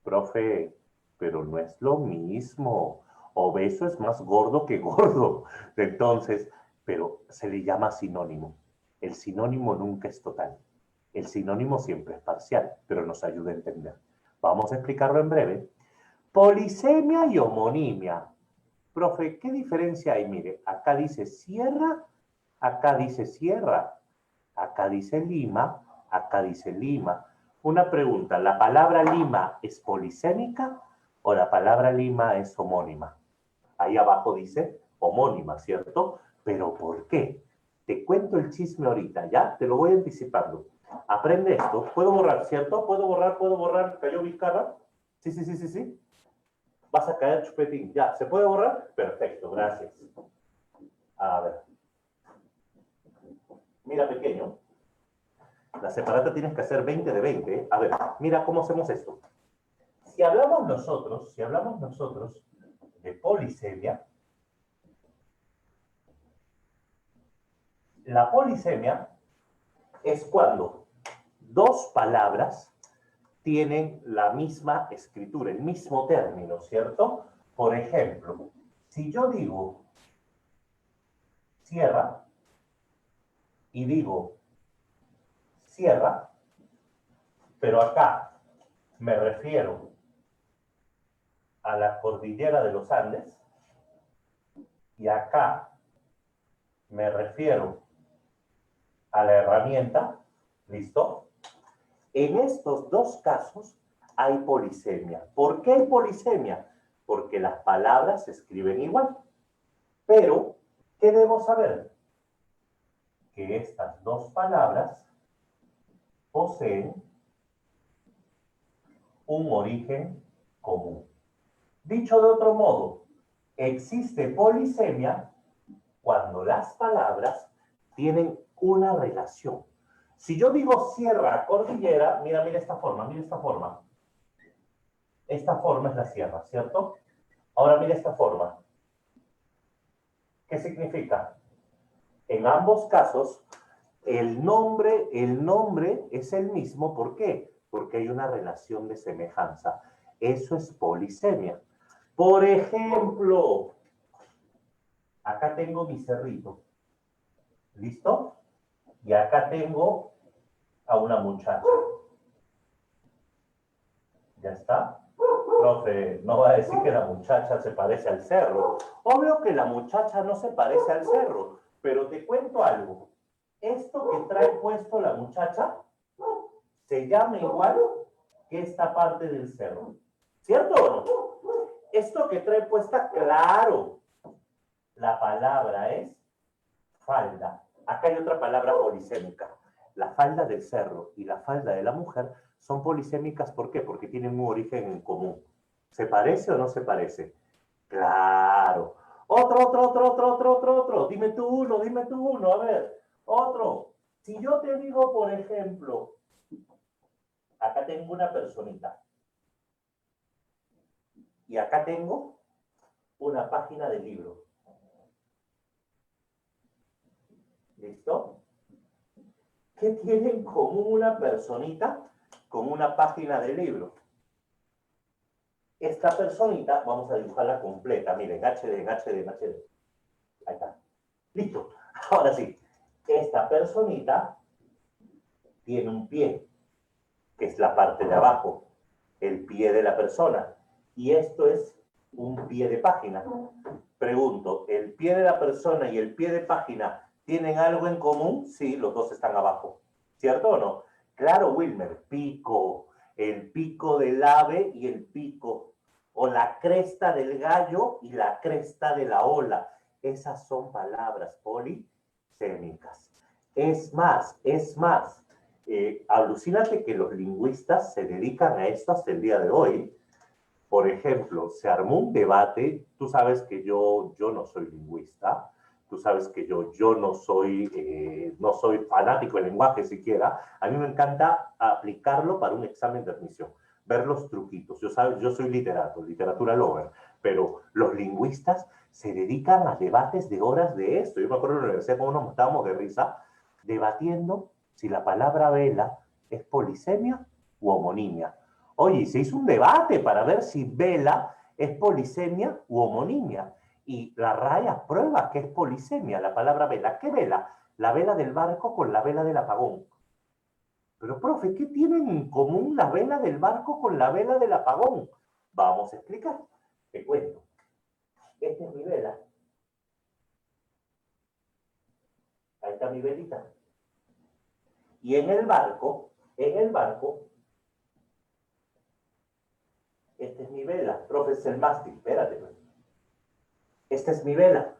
Profe, pero no es lo mismo. Obeso es más gordo que gordo. Entonces, pero se le llama sinónimo. El sinónimo nunca es total. El sinónimo siempre es parcial, pero nos ayuda a entender. Vamos a explicarlo en breve. Polisemia y homonimia. Profe, ¿qué diferencia hay? Mire, acá dice sierra, acá dice sierra, acá dice Lima, acá dice Lima. Una pregunta, ¿la palabra Lima es polisémica o la palabra Lima es homónima? Ahí abajo dice homónima, ¿cierto? ¿Pero por qué? Te cuento el chisme ahorita, ¿ya? Te lo voy anticipando. Aprende esto. ¿Puedo borrar, cierto? ¿Puedo borrar? ¿Cayó Vizcarra? Sí. Vas a caer, chupetín. Ya, ¿se puede borrar? Perfecto, gracias. A ver. Mira, pequeño. La separata tienes que hacer 20 de 20. A ver, mira cómo hacemos esto. Si hablamos nosotros de polisemia, la polisemia es cuando 2 palabras tienen la misma escritura, el mismo término, ¿cierto? Por ejemplo, si yo digo sierra y digo sierra, pero acá me refiero a la cordillera de los Andes y acá me refiero a la herramienta, ¿listo? En estos 2 casos hay polisemia. ¿Por qué hay polisemia? Porque las palabras se escriben igual. Pero, ¿qué debo saber? Que estas 2 palabras poseen un origen común. Dicho de otro modo, existe polisemia cuando las palabras tienen una relación. Si yo digo sierra, cordillera, mira esta forma. Esta forma es la sierra, ¿cierto? Ahora mira esta forma. ¿Qué significa? En ambos casos, el nombre es el mismo. ¿Por qué? Porque hay una relación de semejanza. Eso es polisemia. Por ejemplo, acá tengo mi cerrito. ¿Listo? Y acá tengo a una muchacha. ¿Ya está? Profe, no va a decir que la muchacha se parece al cerro. Obvio que la muchacha no se parece al cerro, pero te cuento algo. Esto que trae puesto la muchacha se llama igual que esta parte del cerro. ¿Cierto o no? Esto que trae puesta, claro. La palabra es falda. Acá hay otra palabra polisémica. la falda del cerro y la falda de la mujer son polisémicas. ¿Por qué? Porque tienen un origen en común. ¿Se parece o no se parece? Claro. Otro. Dime tú uno. A ver, otro. Si yo te digo, por ejemplo, acá tengo una personita. Y acá tengo una página de libro. ¿Listo? ¿Qué tiene en común una personita con una página de libro? Esta personita, vamos a dibujarla completa. Miren, HD. Ahí está. Listo. Ahora sí. Esta personita tiene un pie, que es la parte de abajo, el pie de la persona. Y esto es un pie de página. Pregunto, ¿el pie de la persona y el pie de página tienen algo en común? Sí, los dos están abajo. ¿Cierto o no? Claro, Wilmer, pico. El pico del ave y el pico. O la cresta del gallo y la cresta de la ola. Esas son palabras polisémicas. Es más, alucínate que los lingüistas se dedican a esto hasta el día de hoy. Por ejemplo, se armó un debate. Tú sabes que yo no soy lingüista, tú sabes que yo no soy fanático del lenguaje siquiera. A mí me encanta aplicarlo para un examen de admisión, ver los truquitos. Yo soy literato, literatura lover, pero los lingüistas se dedican a debates de horas de esto. Yo me acuerdo en la universidad cómo nos matábamos de risa debatiendo si la palabra vela es polisemia u homonimia. Oye, se hizo un debate para ver si vela es polisemia u homonimia. Y la RAE aprueba que es polisemia la palabra vela. ¿Qué vela? La vela del barco con la vela del apagón. Pero, profe, ¿qué tienen en común la vela del barco con la vela del apagón? Vamos a explicar. Te cuento. Esta es mi vela. Ahí está mi velita. Y en el barco, esta es mi vela. Profe, es el mástil. Espérate, pues. Esta es mi vela.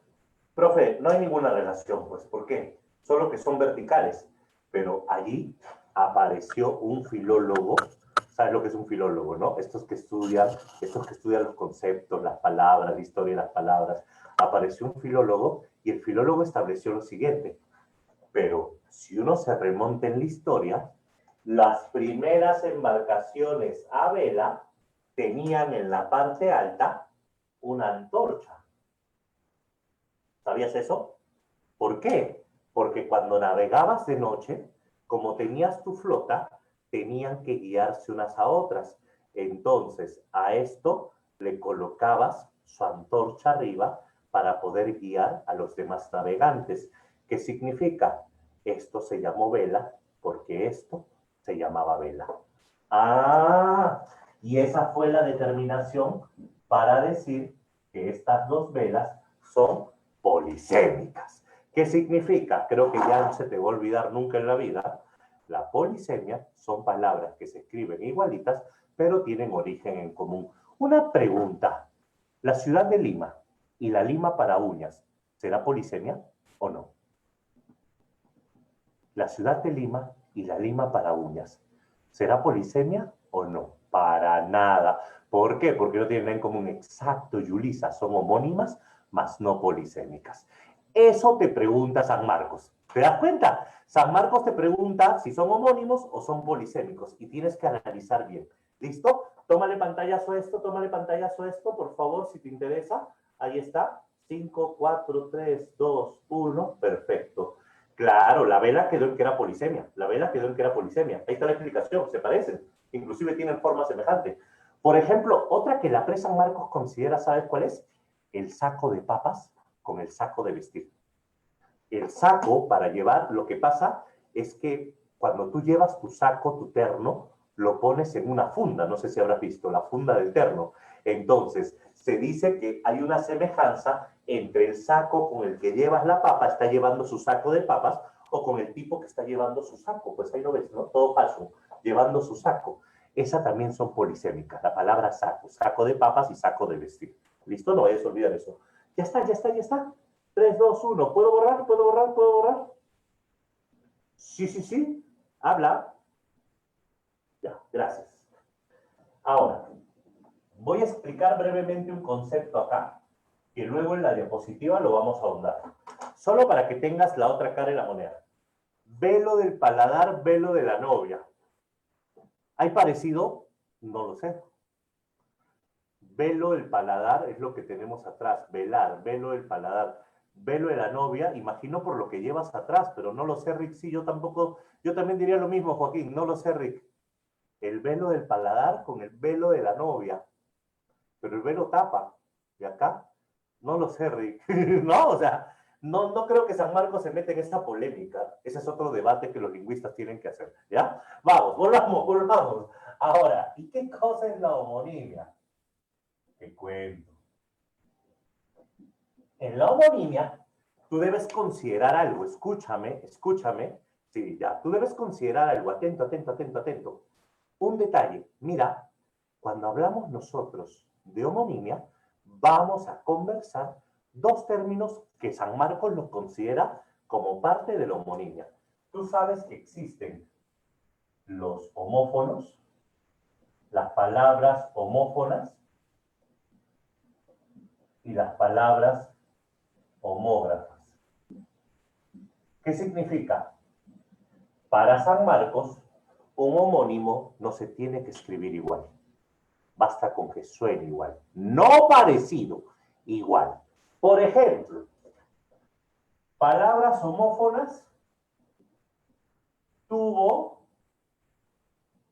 Profe, no hay ninguna relación, pues. ¿Por qué? Solo que son verticales. Pero allí apareció un filólogo. ¿Sabes lo que es un filólogo, no? Estos que estudian los conceptos, las palabras, la historia de las palabras. Apareció un filólogo y el filólogo estableció lo siguiente. Pero si uno se remonta en la historia, las primeras embarcaciones a vela tenían en la parte alta una antorcha. ¿Sabías eso? ¿Por qué? Porque cuando navegabas de noche, como tenías tu flota, tenían que guiarse unas a otras. Entonces, a esto le colocabas su antorcha arriba para poder guiar a los demás navegantes. ¿Qué significa? Esto se llamó vela porque esto se llamaba vela. Ah, y esa fue la determinación para decir que estas dos velas son polisémicas. ¿Qué significa? Creo que ya no se te va a olvidar nunca en la vida. La polisemia son palabras que se escriben igualitas, pero tienen origen en común. Una pregunta. ¿La ciudad de Lima y la lima para uñas será polisemia o no? La ciudad de Lima y la lima para uñas, ¿será polisemia o no? Para nada. ¿Por qué? Porque no tienen en común. Exacto, Yulisa, son homónimas, mas no polisémicas. Eso te pregunta San Marcos. ¿Te das cuenta? San Marcos te pregunta si son homónimos o son polisémicos y tienes que analizar bien. ¿Listo? Tómale pantallazo a esto, por favor, si te interesa. Ahí está. 5, 4, 3, 2, 1. Perfecto. Claro, la vela quedó en que era polisemia. Ahí está la explicación, se parecen. Inclusive tienen forma semejante. Por ejemplo, otra que la Presa San Marcos considera, ¿sabes cuál es? El saco de papas con el saco de vestir. El saco para llevar, lo que pasa es que cuando tú llevas tu saco, tu terno, lo pones en una funda. No sé si habrás visto la funda del terno. Entonces, se dice que hay una semejanza entre el saco con el que llevas la papa, está llevando su saco de papas, o con el tipo que está llevando su saco. Pues ahí lo ves, ¿no? Todo falso, llevando su saco. Esas también son polisémicas. La palabra saco, saco de papas y saco de vestir. ¿Listo? No vayas a olvidar eso. Ya está. 3, 2, 1. ¿Puedo borrar? Sí. Habla. Ya, gracias. Ahora, voy a explicar brevemente un concepto acá, que luego en la diapositiva lo vamos a ahondar. Solo para que tengas la otra cara de la moneda. Velo del paladar, velo de la novia. ¿Hay parecido? No lo sé. Velo del paladar es lo que tenemos atrás. Velar, velo del paladar. Velo de la novia, imagino por lo que llevas atrás, pero no lo sé, Rick. Sí, yo tampoco, yo también diría lo mismo, Joaquín. No lo sé, Rick. El velo del paladar con el velo de la novia. Pero el velo tapa. ¿Y acá? No lo sé, Rick. No, o sea, no creo que San Marcos se meta en esta polémica. Ese es otro debate que los lingüistas tienen que hacer. ¿Ya? Vamos, volvamos. Ahora, ¿y qué cosa es la homonimia? Te cuento. En la homonimia, tú debes considerar algo. Escúchame. Sí, ya. Tú debes considerar algo. Atento. Un detalle. Mira, cuando hablamos nosotros de homonimia, vamos a conversar dos términos que San Marcos los considera como parte de la homonimia. Tú sabes que existen los homófonos, las palabras homófonas y las palabras homógrafas. ¿Qué significa? Para San Marcos, un homónimo no se tiene que escribir igual. Basta con que suene igual. No parecido, igual. Por ejemplo, palabras homófonas, tuvo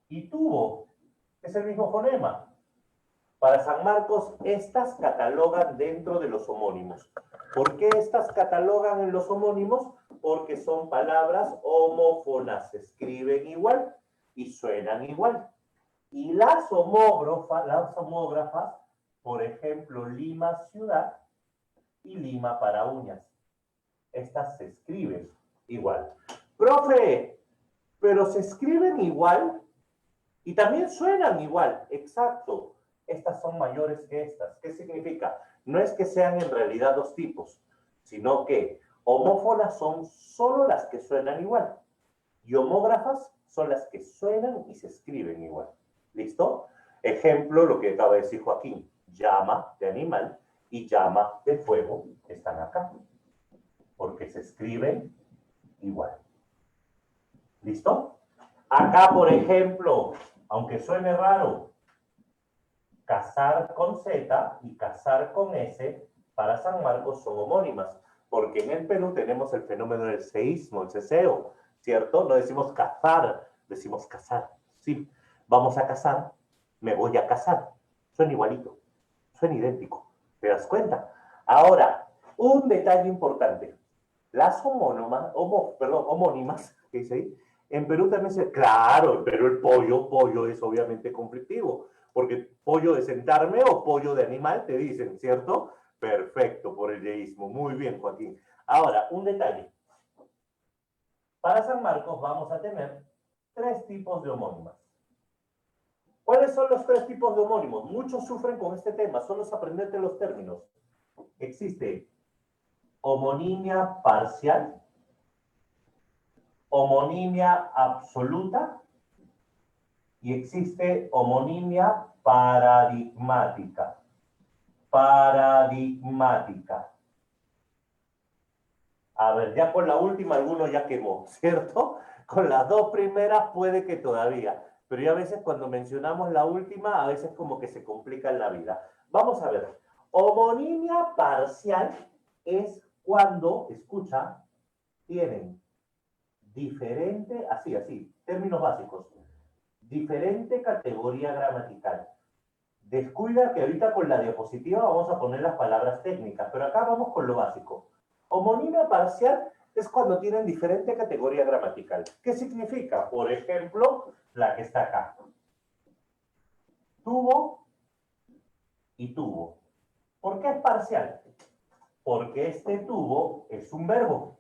y tuvo. Es el mismo fonema. Para San Marcos, estas catalogan dentro de los homónimos. ¿Por qué estas catalogan en los homónimos? Porque son palabras homófonas, se escriben igual y suenan igual. Y las homógrafas, por ejemplo, Lima ciudad y Lima para uñas. Estas se escriben igual. Profe, pero se escriben igual y también suenan igual. Exacto. Estas son mayores que estas. ¿Qué significa? No es que sean en realidad dos tipos, sino que homófonas son solo las que suenan igual y homógrafas son las que suenan y se escriben igual. ¿Listo? Ejemplo, lo que acaba de decir Joaquín. Llama de animal y llama de fuego están acá, porque se escriben igual. ¿Listo? Acá, por ejemplo, aunque suene raro, casar con Z y casar con S para San Marcos son homónimas, porque en el Perú tenemos el fenómeno del seísmo, el ceseo, ¿cierto? No decimos cazar, decimos casar. Sí, vamos a casar, me voy a casar. Suena igualito, suena idéntico. ¿Te das cuenta? Ahora, un detalle importante. Las homónimas, ¿qué dice ahí? En Perú también claro, en Perú el pollo es obviamente conflictivo, porque pollo de sentarme o pollo de animal te dicen, ¿cierto? Perfecto, por el yeísmo. Muy bien, Joaquín. Ahora, un detalle. Para San Marcos vamos a tener 3 tipos de homónimas. ¿Cuáles son los 3 tipos de homónimos? Muchos sufren con este tema, solo es aprenderte los términos. Existe homonimia parcial, homonimia absoluta y existe homonimia paradigmática. Paradigmática. A ver, ya con la última alguno ya quemó, ¿cierto? Con las 2 primeras puede que todavía, pero ya a veces cuando mencionamos la última, a veces como que se complica en la vida. Vamos a ver, homonimia parcial es cuando, escucha, tienen diferente, así, términos básicos, diferente categoría gramatical. Descuida que ahorita con la diapositiva vamos a poner las palabras técnicas, pero acá vamos con lo básico. Homonimia parcial es cuando tienen diferente categoría gramatical. ¿Qué significa? Por ejemplo, la que está acá. Tuvo y tuvo. ¿Por qué es parcial? Porque este tuvo es un verbo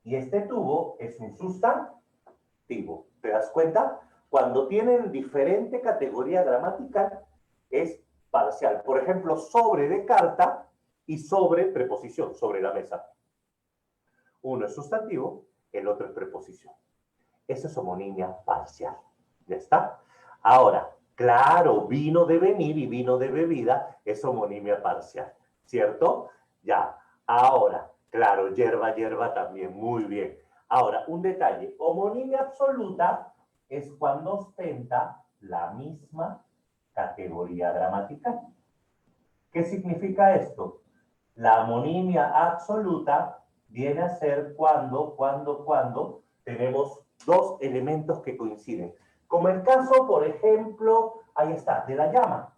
y este tuvo es un sustantivo. ¿Te das cuenta? Cuando tienen diferente categoría gramatical es parcial. Por ejemplo, sobre de carta y sobre preposición, sobre la mesa. Uno es sustantivo, el otro es preposición. Eso es homonimia parcial. ¿Ya está? Ahora, claro, vino de venir y vino de bebida es homonimia parcial. ¿Cierto? Ya. Ahora, claro, hierba, hierba también. Muy bien. Ahora, un detalle. Homonimia absoluta es cuando ostenta la misma categoría gramatical. ¿Qué significa esto? La homonimia absoluta viene a ser cuando tenemos dos elementos que coinciden. Como el caso, por ejemplo, ahí está, de la llama.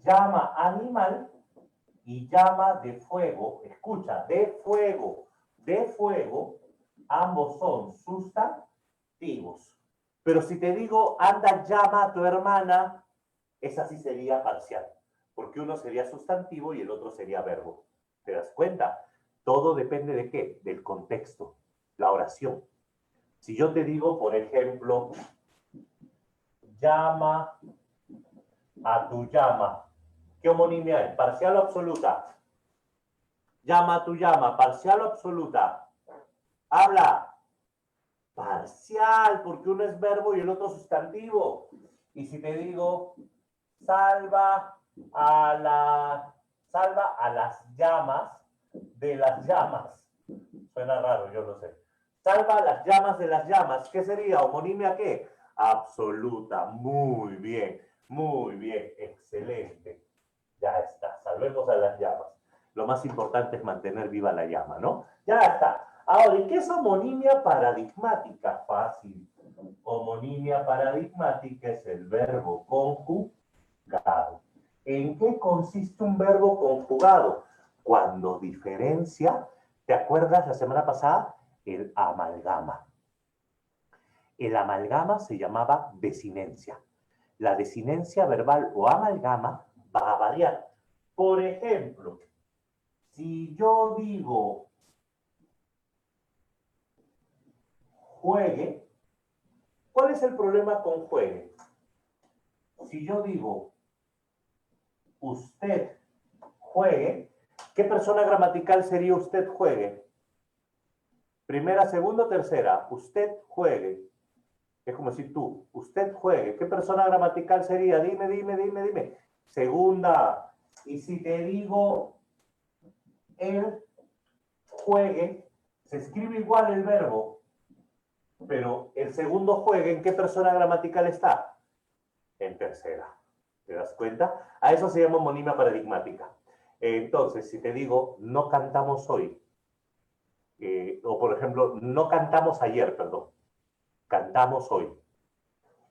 Llama animal y llama de fuego. Escucha, de fuego, ambos son sustantivos. Pero si te digo, anda, llama a tu hermana, esa sí sería parcial, porque uno sería sustantivo y el otro sería verbo. ¿Te das cuenta? Todo depende de qué, del contexto, la oración. Si yo te digo, por ejemplo, llama a tu llama, ¿qué homonimia es? ¿Parcial o absoluta? Llama a tu llama, ¿parcial o absoluta? Habla. Parcial, porque uno es verbo y el otro sustantivo. Y si te digo, salva a las llamas de las llamas. Suena raro, yo lo sé. Salva a las llamas de las llamas. ¿Qué sería? ¿Homonimia qué? Absoluta. Muy bien, excelente. Ya está, salvemos a las llamas. Lo más importante es mantener viva la llama, ¿no? Ya está. Ahora, ¿y qué es homonimia paradigmática? Fácil. Homonimia paradigmática es el verbo conjugado. ¿En qué consiste un verbo conjugado? Cuando diferencia, ¿te acuerdas la semana pasada? El amalgama. El amalgama se llamaba desinencia. La desinencia verbal o amalgama va a variar. Por ejemplo, si yo digo juegue, ¿cuál es el problema con juegue? Si yo digo usted juegue, ¿qué persona gramatical sería usted juegue? Primera, segunda, tercera. Usted juegue. Es como decir tú, usted juegue. ¿Qué persona gramatical sería? Dime. Segunda. Y si te digo él juegue, se escribe igual el verbo, pero el segundo juegue, ¿en qué persona gramatical está? En tercera. ¿Te das cuenta? A eso se llama homonimia paradigmática. Entonces, si te digo, no cantamos hoy, o por ejemplo, no cantamos ayer, perdón, cantamos hoy.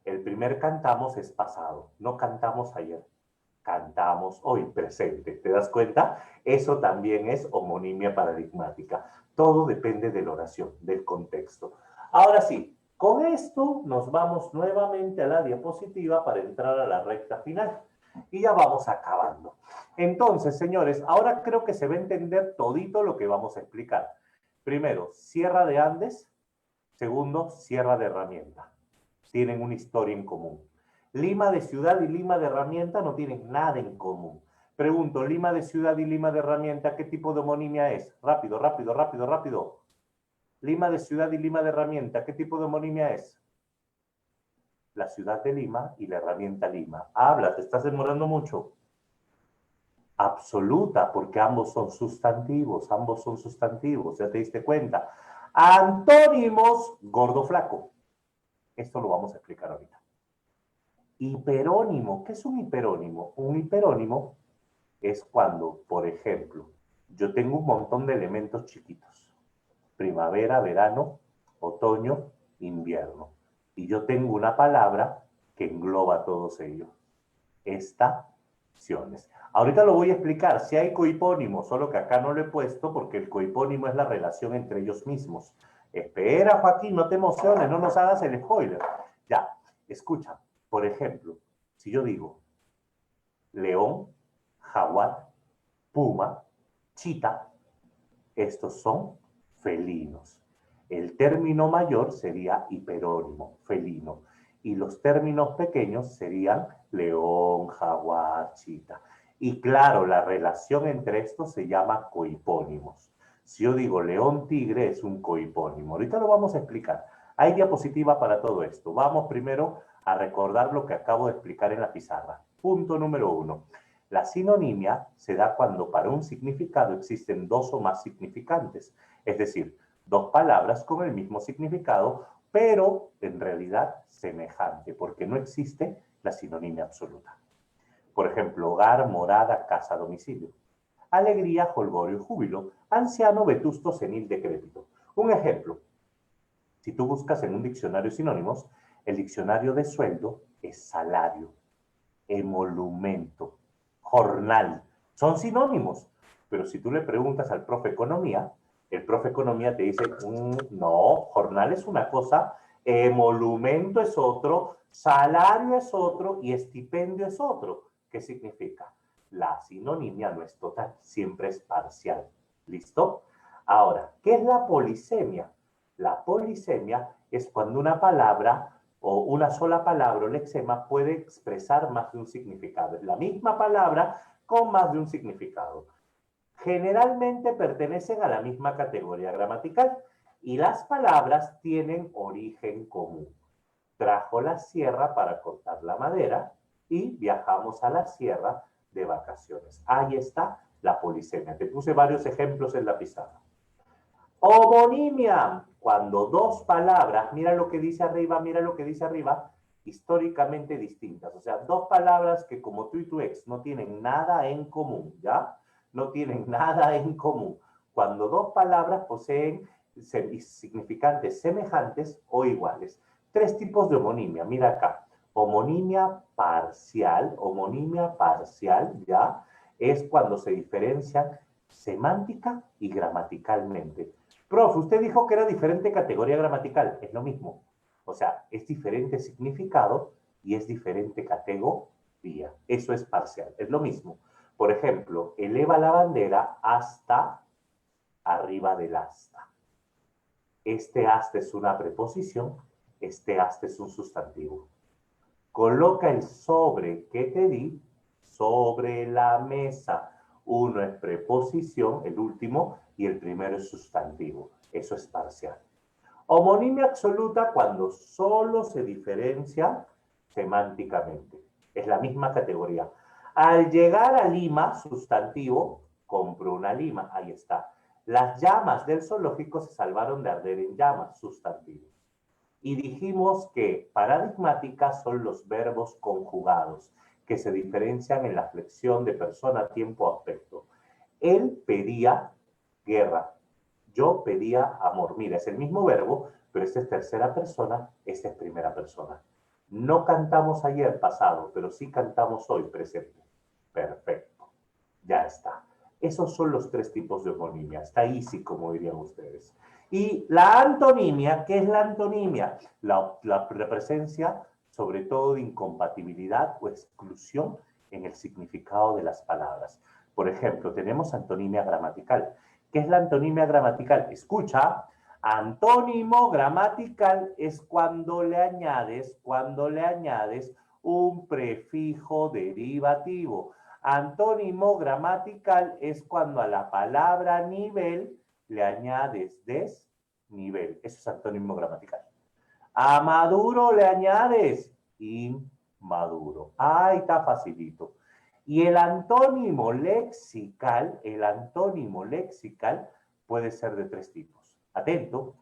El primer cantamos es pasado, no cantamos ayer, cantamos hoy, presente. ¿Te das cuenta? Eso también es homonimia paradigmática. Todo depende de la oración, del contexto. Ahora sí, con esto nos vamos nuevamente a la diapositiva para entrar a la recta final. Y ya vamos acabando. Entonces, señores, ahora creo que se va a entender todito lo que vamos a explicar. Primero, sierra de Andes. Segundo, sierra de herramienta. Tienen una historia en común. Lima de ciudad y Lima de herramienta no tienen nada en común. Pregunto, Lima de ciudad y Lima de herramienta, ¿qué tipo de homonimia es? Rápido. Lima de ciudad y Lima de herramienta, ¿qué tipo de homonimia es? La ciudad de Lima y la herramienta Lima. Habla, te estás demorando mucho. Absoluta, porque ambos son sustantivos, ya te diste cuenta. Antónimos, gordo, flaco. Esto lo vamos a explicar ahorita. Hiperónimo, ¿qué es un hiperónimo? Un hiperónimo es cuando, por ejemplo, yo tengo un montón de elementos chiquitos. Primavera, verano, otoño, invierno. Y yo tengo una palabra que engloba todos ellos. Estaciones. Ahorita lo voy a explicar. Si hay cohipónimos, solo que acá no lo he puesto porque el cohipónimo es la relación entre ellos mismos. Espera, Joaquín, no te emociones, no nos hagas el spoiler. Ya, escucha. Por ejemplo, si yo digo león, jaguar, puma, chita, estos son felinos. El término mayor sería hiperónimo, felino. Y los términos pequeños serían león, jaguar, chita. Y claro, la relación entre estos se llama cohipónimos. Si yo digo león, tigre, es un cohipónimo. Ahorita lo vamos a explicar. Hay diapositiva para todo esto. Vamos primero a recordar lo que acabo de explicar en la pizarra. Punto número 1. La sinonimia se da cuando para un significado existen dos o más significantes, es decir, dos palabras con el mismo significado, pero en realidad semejante, porque no existe la sinonimia absoluta. Por ejemplo, hogar, morada, casa, domicilio. Alegría, jolgorio y júbilo. Anciano, vetusto, senil, decrépito. Un ejemplo. Si tú buscas en un diccionario sinónimos, el diccionario de sueldo es salario, emolumento, jornal. Son sinónimos. Pero si tú le preguntas al profe economía, el profe economía te dice, no, jornal es una cosa, emolumento es otro, salario es otro y estipendio es otro. ¿Qué significa? La sinonimia no es total, siempre es parcial. ¿Listo? Ahora, ¿qué es la polisemia? La polisemia es cuando una palabra o una sola palabra o lexema puede expresar más de un significado. Es la misma palabra con más de un significado. Generalmente pertenecen a la misma categoría gramatical y las palabras tienen origen común. Trajo la sierra para cortar la madera y viajamos a la sierra de vacaciones. Ahí está la polisemia. Te puse varios ejemplos en la pizarra. Homonimia, cuando dos palabras, mira lo que dice arriba, mira lo que dice arriba, históricamente distintas. O sea, dos palabras que como tú y tu ex no tienen nada en común, ¿ya? No tienen nada en común. Cuando dos palabras poseen significantes semejantes o iguales. Tres tipos de homonimia, mira acá. Homonimia parcial, ¿ya? Es cuando se diferencian semántica y gramaticalmente. Prof, usted dijo que era diferente categoría gramatical. Es lo mismo. O sea, es diferente significado y es diferente categoría. Eso es parcial. Es lo mismo. Por ejemplo, eleva la bandera hasta arriba del asta. Este hasta es una preposición, este hasta es un sustantivo. Coloca el sobre que te di sobre la mesa. Uno es preposición, el último, y el primero es sustantivo. Eso es parcial. Homonimia absoluta cuando solo se diferencia semánticamente. Es la misma categoría. Al llegar a Lima, sustantivo, compro una lima. Ahí está. Las llamas del zoológico se salvaron de arder en llamas, sustantivo. Y dijimos que paradigmáticas son los verbos conjugados, que se diferencian en la flexión de persona, tiempo, aspecto. Él pedía guerra, yo pedía amor. Mira, es el mismo verbo, pero este es tercera persona, este es primera persona. No cantamos ayer pasado, pero sí cantamos hoy presente. Perfecto, ya está. Esos son los tres tipos de homonimia. Está easy, como dirían ustedes. Y la antonimia, ¿qué es la antonimia? La presencia, sobre todo, de incompatibilidad o exclusión en el significado de las palabras. Por ejemplo, tenemos antonimia gramatical. ¿Qué es la antonimia gramatical? Escucha, antónimo gramatical es cuando le añades un prefijo derivativo. Antónimo gramatical es cuando a la palabra nivel le añades desnivel. Eso es antónimo gramatical. A maduro le añades inmaduro. Ahí está facilito. Y el antónimo lexical puede ser de tres tipos. Atento,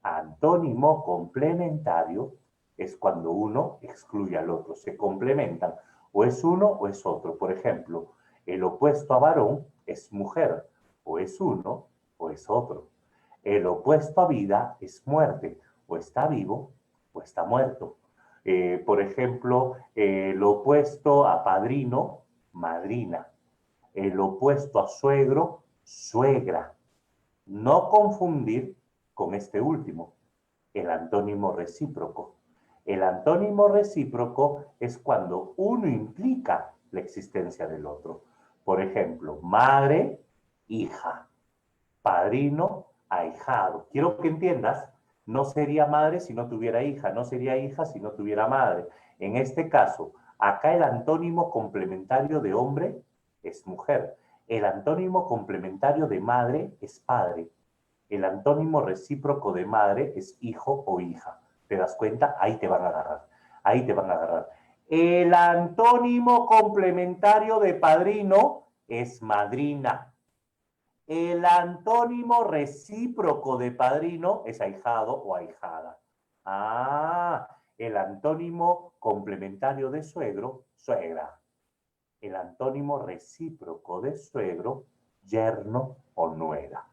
antónimo complementario es cuando uno excluye al otro, se complementan, o es uno o es otro. Por ejemplo, el opuesto a varón es mujer, o es uno o es otro. El opuesto a vida es muerte, o está vivo o está muerto. Por ejemplo, el opuesto a padrino, madrina. El opuesto a suegro, suegra. No confundir con este último, el antónimo recíproco. El antónimo recíproco es cuando uno implica la existencia del otro. Por ejemplo, madre, hija. Padrino, ahijado. Quiero que entiendas, no sería madre si no tuviera hija, no sería hija si no tuviera madre. En este caso, acá el antónimo complementario de hombre es mujer. El antónimo complementario de madre es padre. El antónimo recíproco de madre es hijo o hija. ¿Te das cuenta? Ahí te van a agarrar. Ahí te van a agarrar. El antónimo complementario de padrino es madrina. El antónimo recíproco de padrino es ahijado o ahijada. Ah, el antónimo complementario de suegro, suegra. El antónimo recíproco de suegro, yerno o nuera.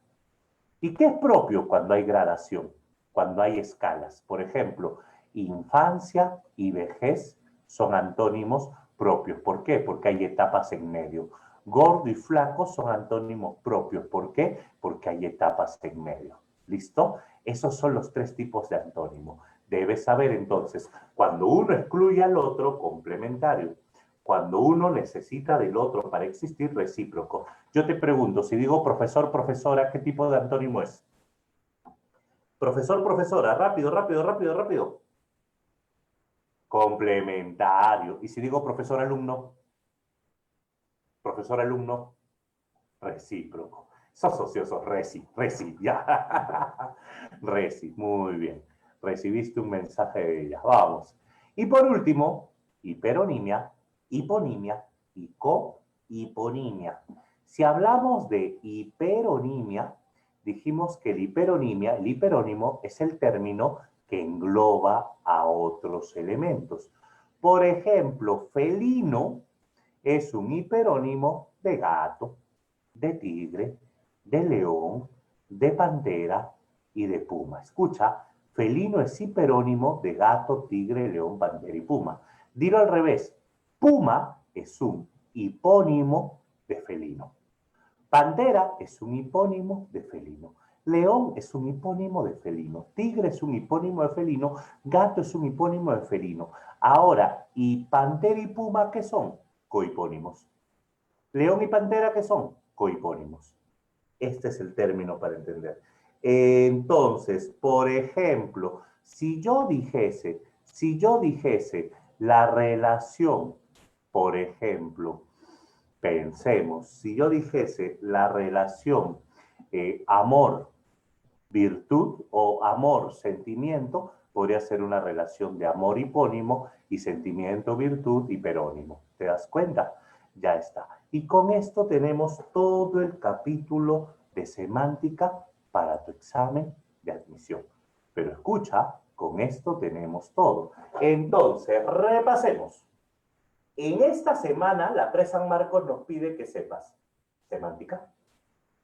¿Y qué es propio cuando hay gradación? Cuando hay escalas. Por ejemplo, infancia y vejez son antónimos propios. ¿Por qué? Porque hay etapas en medio. Gordo y flaco son antónimos propios. ¿Por qué? Porque hay etapas en medio. ¿Listo? Esos son los tres tipos de antónimo. Debes saber entonces, cuando uno excluye al otro, complementario. Cuando uno necesita del otro para existir, recíproco. Yo te pregunto, si digo profesor, profesora, ¿qué tipo de antónimo es? Profesor, profesora, rápido, rápido, rápido, rápido. Complementario. Y si digo profesor, alumno, profesor, alumno, recíproco. Sos ocioso, reci, ya. Reci, muy bien. Recibiste un mensaje de ella. Vamos. Y por último, hiperonimia, hiponimia y cohiponimia. Si hablamos de hiperonimia, dijimos que el hiperónimo, es el término que engloba a otros elementos. Por ejemplo, felino es un hiperónimo de gato, de tigre, de león, de pantera y de puma. Escucha, felino es hiperónimo de gato, tigre, león, pantera y puma. Dilo al revés, puma es un hipónimo de felino. Pantera es un hipónimo de felino. León es un hipónimo de felino. Tigre es un hipónimo de felino. Gato es un hipónimo de felino. Ahora, ¿y pantera y puma qué son? Cohipónimos. León y pantera qué son? Cohipónimos. Este es el término para entender. Entonces, por ejemplo, si yo dijese la relación, por ejemplo, pensemos, si yo dijese la relación amor, virtud o amor, sentimiento, podría ser una relación de amor hipónimo y sentimiento, virtud, hiperónimo. ¿Te das cuenta? Ya está. Y con esto tenemos todo el capítulo de semántica para tu examen de admisión. Pero escucha, con esto tenemos todo. Entonces, repasemos. En esta semana, la PRE San Marcos nos pide que sepas semántica,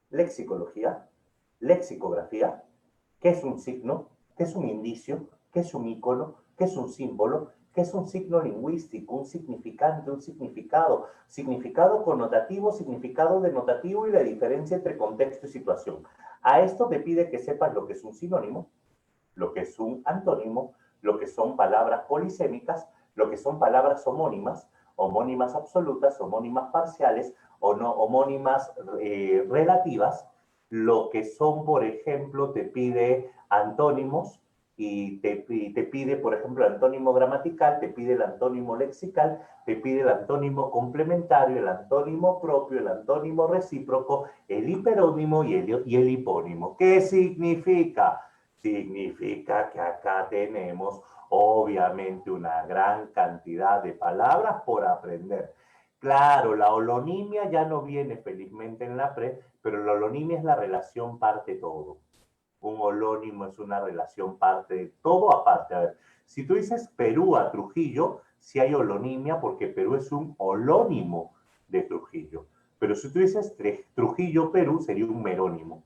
lexicología, lexicografía, qué es un signo, qué es un indicio, qué es un icono, qué es un símbolo, qué es un signo lingüístico, un significante, un significado, significado connotativo, significado denotativo y la diferencia entre contexto y situación. A esto te pide que sepas lo que es un sinónimo, lo que es un antónimo, lo que son palabras polisémicas, lo que son palabras homónimas, homónimas absolutas, homónimas parciales, o no homónimas relativas, lo que son, por ejemplo, te pide antónimos y te pide, por ejemplo, el antónimo gramatical, te pide el antónimo lexical, te pide el antónimo complementario, el antónimo propio, el antónimo recíproco, el hiperónimo y el hipónimo. ¿Qué significa? Significa que acá tenemos obviamente una gran cantidad de palabras por aprender. Claro, la holonimia ya no viene felizmente en la PRE, pero la holonimia es la relación parte-todo. Un holónimo es una relación parte de todo aparte. A ver, si tú dices Perú a Trujillo, sí hay holonimia porque Perú es un holónimo de Trujillo. Pero si tú dices Trujillo, Perú, sería un merónimo.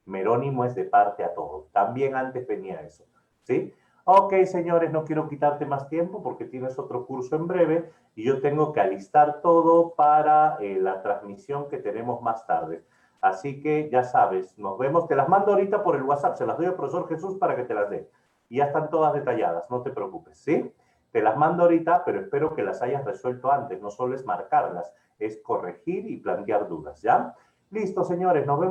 Merónimo es de parte a todo. También antes venía eso. ¿Sí? Ok, señores, no quiero quitarte más tiempo porque tienes otro curso en breve y yo tengo que alistar todo para la transmisión que tenemos más tarde. Así que ya sabes, nos vemos. Te las mando ahorita por el WhatsApp. Se las doy al profesor Jesús para que te las dé. Y ya están todas detalladas, no te preocupes, ¿sí? Te las mando ahorita, pero espero que las hayas resuelto antes. No solo es marcarlas, es corregir y plantear dudas, ¿ya? Listo, señores, nos vemos.